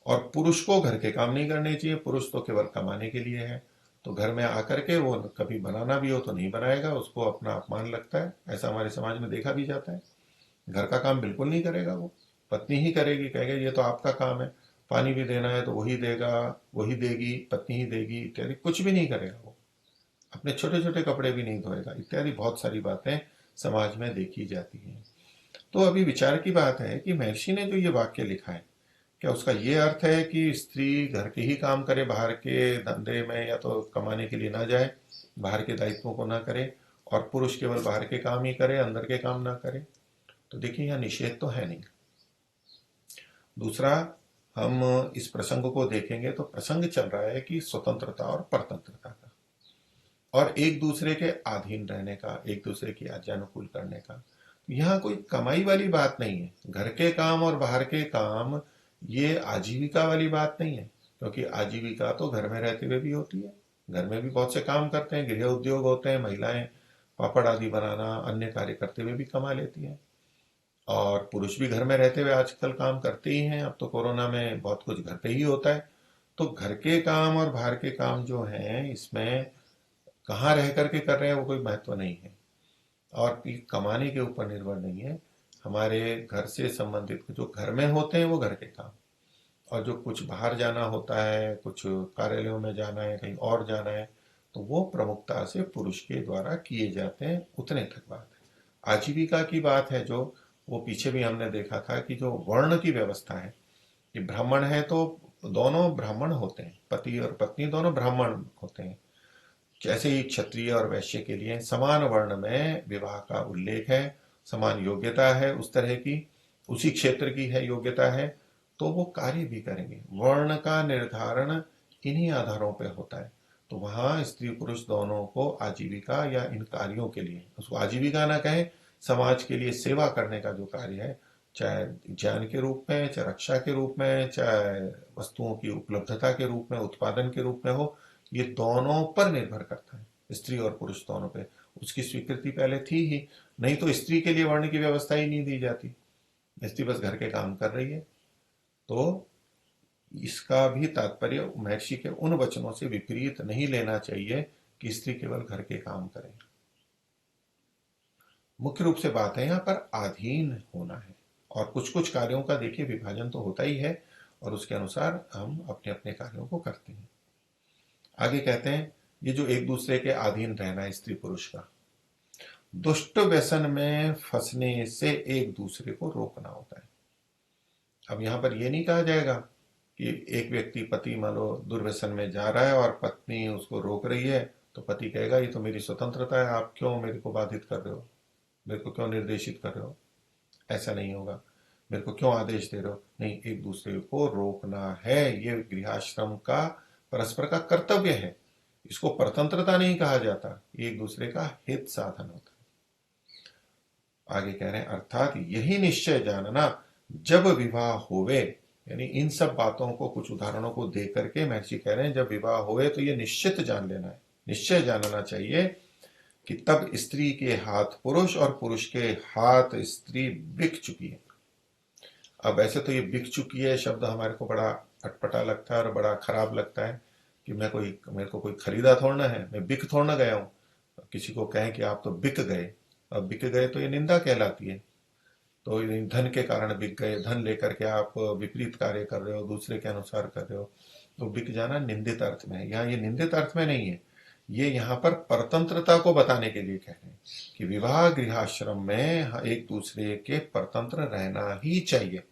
और पुरुष को घर के काम नहीं करने चाहिए, पुरुष तो केवल कमाने के लिए है। तो घर में आकर के वो कभी बनाना भी हो तो नहीं बनाएगा, उसको अपना अपमान लगता है, ऐसा हमारे समाज में देखा भी जाता है। घर का काम बिल्कुल नहीं करेगा, वो पत्नी ही करेगी, कहेगा ये तो आपका काम है, पानी भी देना है तो वही देगा, वही देगी, पत्नी ही देगी इत्यादि, कुछ भी नहीं करेगा वो, अपने छोटे छोटे कपड़े भी नहीं धोएगा इत्यादि, बहुत सारी बातें समाज में देखी जाती हैं। तो अभी विचार की बात है कि महर्षि ने जो ये वाक्य लिखा है, क्या उसका ये अर्थ है कि स्त्री घर के ही काम करे, बाहर के धंधे में या तो कमाने के लिए ना जाए, बाहर के दायित्वों को ना करे, और पुरुष केवल बाहर के काम ही करे, अंदर के काम ना करे? तो देखिए यहाँ निषेध तो है नहीं। दूसरा, हम इस प्रसंग को देखेंगे तो प्रसंग चल रहा है कि स्वतंत्रता और परतंत्रता का, और एक दूसरे के अधीन रहने का, एक दूसरे की आज्ञानुकूल करने का। यहाँ कोई कमाई वाली बात नहीं है, घर के काम और बाहर के काम, ये आजीविका वाली बात नहीं है, क्योंकि आजीविका तो घर में रहते हुए भी होती है। घर में भी बहुत से काम करते हैं, गृह उद्योग होते हैं, महिलाएं पापड़ आदि बनाना, अन्य कार्य करते हुए भी कमा लेती हैं, और पुरुष भी घर में रहते हुए आजकल काम करते ही हैं। अब तो कोरोना में बहुत कुछ घर पे ही होता है। तो घर के काम और बाहर के काम जो हैं, इसमें कहाँ रह करके कर रहे हैं वो कोई महत्व नहीं है, और कमाने के ऊपर निर्भर नहीं है। हमारे घर से संबंधित जो घर में होते हैं वो घर के काम, और जो कुछ बाहर जाना होता है, कुछ कार्यालयों में जाना है, कहीं और जाना है, तो वो प्रमुखता से पुरुष के द्वारा किए जाते हैं, उतने तक बात है। आजीविका की बात है जो, वो पीछे भी हमने देखा था कि जो वर्ण की व्यवस्था है, कि ब्राह्मण है तो दोनों ब्राह्मण होते हैं, पति और पत्नी दोनों ब्राह्मण होते हैं। जैसे ही क्षत्रिय और वैश्य के लिए समान वर्ण में विवाह का उल्लेख है, समान योग्यता है उस तरह की, उसी क्षेत्र की है योग्यता है, तो वो कार्य भी करेंगे। वर्ण का निर्धारण इन्हीं आधारों पर होता है। तो वहां स्त्री पुरुष दोनों को आजीविका या इन कार्यों के लिए, उसको आजीविका ना कहें, समाज के लिए सेवा करने का जो कार्य है, चाहे ज्ञान के रूप में, चाहे रक्षा के रूप में, चाहे वस्तुओं की उपलब्धता के रूप में, उत्पादन के रूप में हो, ये दोनों पर निर्भर करता है, स्त्री और पुरुष दोनों पे। उसकी स्वीकृति पहले थी ही, नहीं तो स्त्री के लिए वर्ण की व्यवस्था ही नहीं दी जाती, स्त्री बस घर के काम कर रही है। तो इसका भी तात्पर्य महर्षि के उन वचनों से विपरीत नहीं लेना चाहिए कि स्त्री केवल घर के काम करे। मुख्य रूप से बात है यहाँ पर अधीन होना है, और कुछ कुछ कार्यों का देखिए विभाजन तो होता ही है, और उसके अनुसार हम अपने अपने कार्यों को करते हैं। आगे कहते हैं, ये जो एक दूसरे के अधीन रहना है स्त्री पुरुष का, दुष्ट व्यसन में फंसने से एक दूसरे को रोकना होता है। अब यहां पर यह नहीं कहा जाएगा कि एक व्यक्ति, पति मान लो दुर्व्यसन में जा रहा है और पत्नी उसको रोक रही है, तो पति कहेगा ये तो मेरी स्वतंत्रता है, आप क्यों मेरे को बाधित कर रहे हो, मेरे को क्यों निर्देशित कर रहे हो? ऐसा नहीं होगा। मेरे को क्यों आदेश दे रहे हो? नहीं, एक दूसरे को रोकना है, ये गृहस्थाश्रम का परस्पर का कर्तव्य है। इसको परतंत्रता नहीं कहा जाता, ये एक दूसरे का हित साधन होता है। आगे कह रहे हैं अर्थात यही निश्चय जानना जब विवाह होवे, यानी इन सब बातों को कुछ उदाहरणों को दे करके महर्षि कह रहे हैं जब विवाह होवे तो ये निश्चित जान लेना है, निश्चय जानना चाहिए कि तब स्त्री के हाथ पुरुष और पुरुष के हाथ स्त्री बिक चुकी है। अब ऐसे तो ये बिक चुकी है शब्द हमारे को बड़ा अटपटा लगता है और बड़ा खराब लगता है कि मेरे को कोई खरीदा थोड़ा है, मैं बिक थोड़ा गया हूं। किसी को कहें कि आप तो बिक गए, अब बिक गए तो ये निंदा कहलाती है। तो धन के कारण बिक गए, धन लेकर के आप विपरीत कार्य कर रहे हो, दूसरे के अनुसार कर रहे हो, तो बिक जाना निंदित अर्थ में है। यहाँ ये निंदित अर्थ में नहीं है, ये यहाँ पर परतंत्रता को बताने के लिए कह रहे हैं कि विवाह गृहाश्रम में एक दूसरे के परतंत्र रहना ही चाहिए।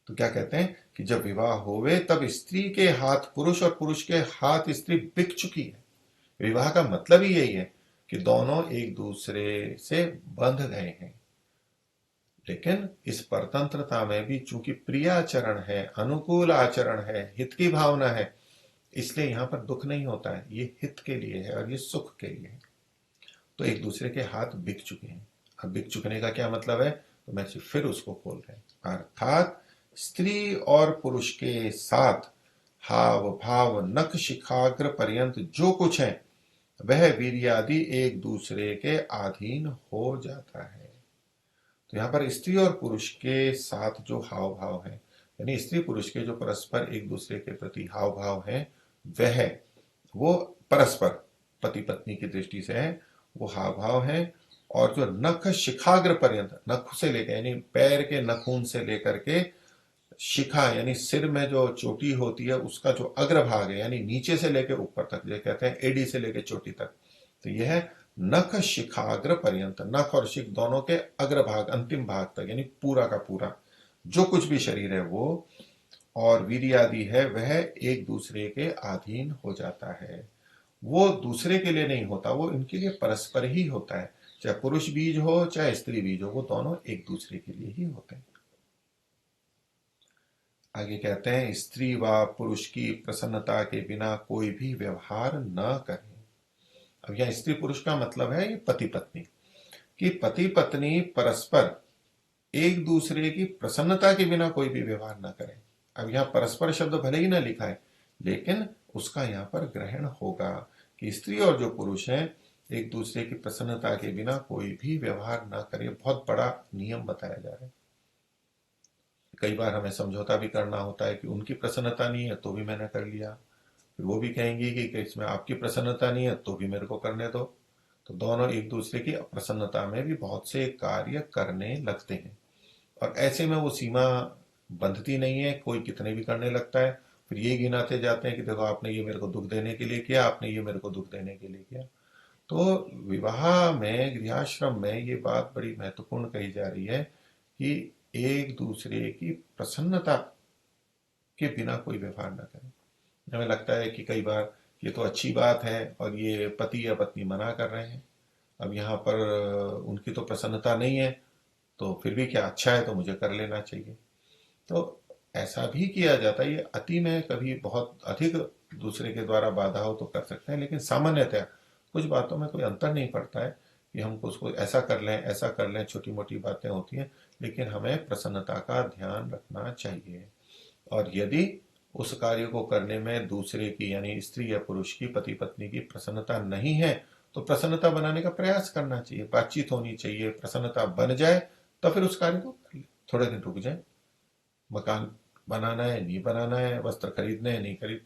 तो क्या कहते हैं कि जब विवाह होवे तब स्त्री के हाथ पुरुष और पुरुष के हाथ स्त्री बिक चुकी है। विवाह का मतलब ही यही है कि दोनों एक दूसरे से बंध गए हैं। लेकिन इस परतंत्रता में भी चूंकि प्रियाचरण है, अनुकूल आचरण है, हित की भावना है, इसलिए यहां पर दुख नहीं होता है, ये हित के लिए है और ये सुख के लिए है। तो एक दूसरे के हाथ बिक चुके हैं। अब बिक चुकने का क्या मतलब है, तो मैं फिर उसको खोल रहे हैं। अर्थात स्त्री और पुरुष के साथ हाव भाव नख शिखाग्र पर्यंत जो कुछ है वह वीर्यादि एक दूसरे के अधीन हो जाता है। तो यहाँ पर स्त्री और पुरुष के साथ जो हाव भाव है, यानी स्त्री पुरुष के जो परस्पर एक दूसरे के प्रति हाव भाव है, वह वो परस्पर पति पत्नी की दृष्टि से है, वो हाव भाव है। और जो नख शिखाग्र पर्यंत, नख से लेकर यानी पैर के नखून से लेकर के शिखा यानी सिर में जो चोटी होती है उसका जो अग्रभाग है, यानी नीचे से लेकर ऊपर तक, जो कहते हैं एडी से लेकर चोटी तक, तो यह नख शिखाग्र पर्यंत, नख और शिख दोनों के अग्रभाग अंतिम भाग तक, यानी पूरा का पूरा जो कुछ भी शरीर है वो, और वीर्यादि है वह एक दूसरे के अधीन हो जाता है। वो दूसरे के लिए नहीं होता, वो इनके लिए परस्पर ही होता है। चाहे पुरुष बीज हो चाहे स्त्री बीज हो, वो दोनों एक दूसरे के लिए ही होते हैं। आगे कहते हैं स्त्री व पुरुष की प्रसन्नता के बिना कोई भी व्यवहार न करें। अब यह स्त्री पुरुष का मतलब है ये पति पत्नी, कि पति पत्नी परस्पर एक दूसरे की प्रसन्नता के बिना कोई भी व्यवहार न करें। अब यहाँ परस्पर शब्द भले ही ना लिखा है, लेकिन उसका यहाँ पर ग्रहण होगा कि स्त्री और जो पुरुष हैं एक दूसरे की प्रसन्नता के बिना कोई भी व्यवहार ना करे। बहुत बड़ा नियम बताया जा रहा है। कई बार हमें समझौता भी करना होता है कि उनकी प्रसन्नता नहीं है तो भी मैंने कर लिया, फिर वो भी कहेंगी कि इसमें आपकी प्रसन्नता नहीं है तो भी मेरे को करने दो। तो दोनों एक दूसरे की अप्रसन्नता में भी बहुत से कार्य करने लगते हैं, और ऐसे में वो सीमा बंधती नहीं है, कोई कितने भी करने लगता है। फिर ये गिनाते जाते हैं कि देखो आपने ये मेरे को दुख देने के लिए किया, आपने ये मेरे को दुख देने के लिए किया। तो विवाह में गृहस्थाश्रम में ये बात बड़ी महत्वपूर्ण कही जा रही है कि एक दूसरे की प्रसन्नता के बिना कोई व्यवहार न करें। हमें लगता है कि कई बार ये तो अच्छी बात है और ये पति या पत्नी मना कर रहे हैं, अब यहाँ पर उनकी तो प्रसन्नता नहीं है तो फिर भी क्या, अच्छा है तो मुझे कर लेना चाहिए। तो ऐसा भी किया जाता है। ये अति में कभी बहुत अधिक दूसरे के द्वारा बाधा हो तो कर सकते हैं, लेकिन सामान्यतः कुछ बातों में कोई अंतर नहीं पड़ता है कि हमको उसको ऐसा कर लें ऐसा कर लें, छोटी मोटी बातें होती हैं, लेकिन हमें प्रसन्नता का ध्यान रखना चाहिए। और यदि उस कार्य को करने में दूसरे की यानी स्त्री या पुरुष की, पति पत्नी की प्रसन्नता नहीं है तो प्रसन्नता बनाने का प्रयास करना चाहिए, बातचीत होनी चाहिए, प्रसन्नता बन जाए तो फिर उस कार्य को कर ले। थोड़े दिन रुक जाए, मकान बनाना है नहीं बनाना है, वस्त्र खरीदने हैं नहीं खरीद,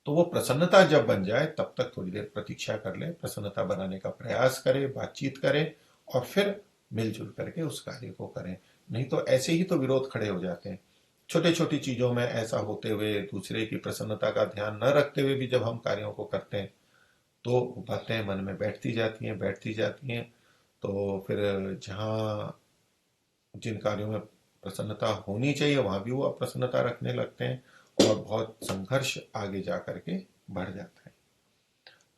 तो वो प्रसन्नता जब बन जाए तब तक थोड़ी देर प्रतीक्षा कर ले, प्रसन्नता बनाने का प्रयास करें, बातचीत करें और फिर मिलजुल करके उस कार्य को करें। नहीं तो ऐसे ही तो विरोध खड़े हो जाते हैं। छोटे छोटी चीजों में ऐसा होते हुए, दूसरे की प्रसन्नता का ध्यान न रखते हुए भी जब हम कार्यों को करते हैं तो बातें मन में बैठती जाती हैं। तो फिर जहाँ जिन कार्यों में प्रसन्नता होनी चाहिए वहां भी वो अप्रसन्नता रखने लगते हैं और बहुत संघर्ष आगे जा करके बढ़ जाता है।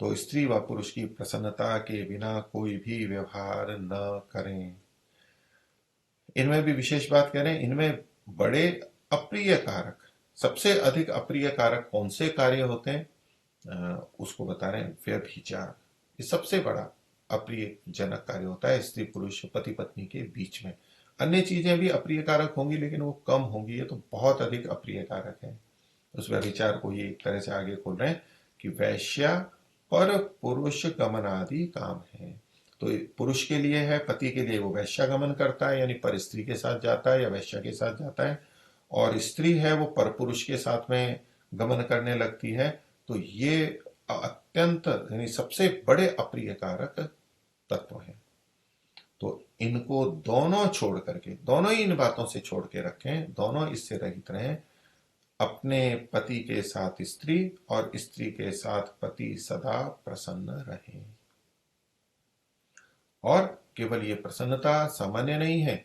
तो स्त्री व पुरुष की प्रसन्नता के बिना कोई भी व्यवहार न करें। इनमें भी विशेष बात करें, इनमें बड़े अप्रिय कारक, सबसे अधिक अप्रिय कारक कौन से कार्य होते हैं, उसको बता रहे हैं, व्यभिचार। ये सबसे बड़ा अप्रिय जनक कार्य होता है स्त्री पुरुष पति पत्नी के बीच में। अन्य चीजें भी अप्रिय कारक होंगी लेकिन वो कम होंगी, ये तो बहुत अधिक अप्रिय कारक है। उस व्यभिचार को ही एक तरह से आगे खोल रहे हैं कि वैश्या पर पुरुष गमनादि काम है। तो पुरुष के लिए है, पति के लिए वो वैश्यागमन करता है, यानी पर स्त्री के साथ जाता है या वैश्या के साथ जाता है, और स्त्री है वो पर पुरुष के साथ में गमन करने लगती है। तो ये अत्यंत यानी सबसे बड़े अप्रिय कारक तत्व है। तो इनको दोनों छोड़ करके, दोनों ही इन बातों से छोड़ के रखें, दोनों इससे रहित रहें। अपने पति के साथ स्त्री और स्त्री के साथ पति सदा प्रसन्न रहें। और केवल ये प्रसन्नता सामान्य नहीं है,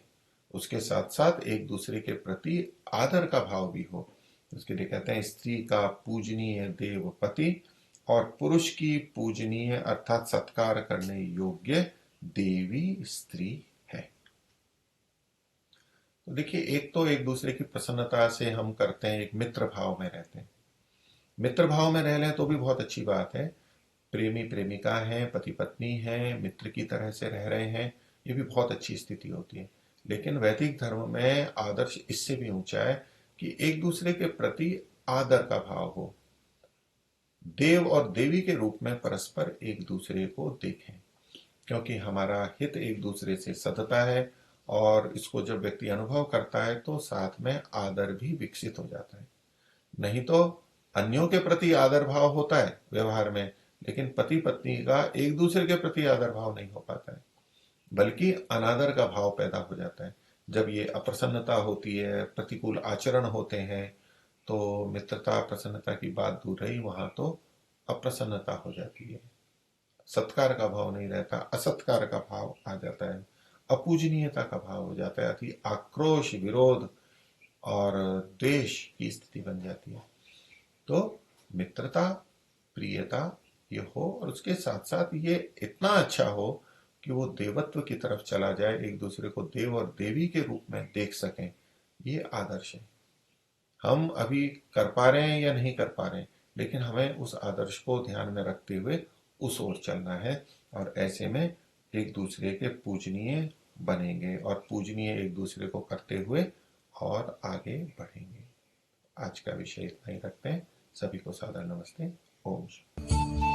उसके साथ साथ एक दूसरे के प्रति आदर का भाव भी हो। उसके लिए कहते हैं स्त्री का पूजनीय देव पति और पुरुष की पूजनीय अर्थात सत्कार करने योग्य देवी स्त्री है। तो देखिए, एक तो एक दूसरे की प्रसन्नता से हम करते हैं, एक मित्र भाव में रहते हैं। मित्र भाव में रह लें तो भी बहुत अच्छी बात है। प्रेमी प्रेमिका है, पति पत्नी है, मित्र की तरह से रह रहे हैं, ये भी बहुत अच्छी स्थिति होती है। लेकिन वैदिक धर्म में आदर्श इससे भी ऊंचा है कि एक दूसरे के प्रति आदर का भाव हो, देव और देवी के रूप में परस्पर एक दूसरे को देखें, क्योंकि हमारा हित एक दूसरे से सधता है, और इसको जब व्यक्ति अनुभव करता है तो साथ में आदर भी विकसित हो जाता है। नहीं तो अन्यों के प्रति आदर भाव होता है व्यवहार में, लेकिन पति पत्नी का एक दूसरे के प्रति आदर भाव नहीं हो पाता है, बल्कि अनादर का भाव पैदा हो जाता है। जब ये अप्रसन्नता होती है, प्रतिकूल आचरण होते हैं, तो मित्रता प्रसन्नता की बात दूर रही, वहां तो अप्रसन्नता हो जाती है, सत्कार का भाव नहीं रहता, असत्कार का भाव आ जाता है, अपूजनीयता का भाव हो जाता है, अति आक्रोश, विरोध और द्वेष की स्थिति बन जाती है। तो मित्रता, प्रियता ये हो, और उसके साथ साथ ये इतना अच्छा हो कि वो देवत्व की तरफ चला जाए, एक दूसरे को देव और देवी के रूप में देख सकें, ये आदर्श है। हम अभी कर पा रहे हैं या नहीं कर पा रहे हैं, लेकिन हमें उस आदर्श को ध्यान में रखते हुए उस ओर चलना है, और ऐसे में एक दूसरे के पूजनीय बनेंगे और पूजनीय एक दूसरे को करते हुए और आगे बढ़ेंगे। आज का विषय इतना ही रखते हैं। सभी को सादर नमस्ते। ओम।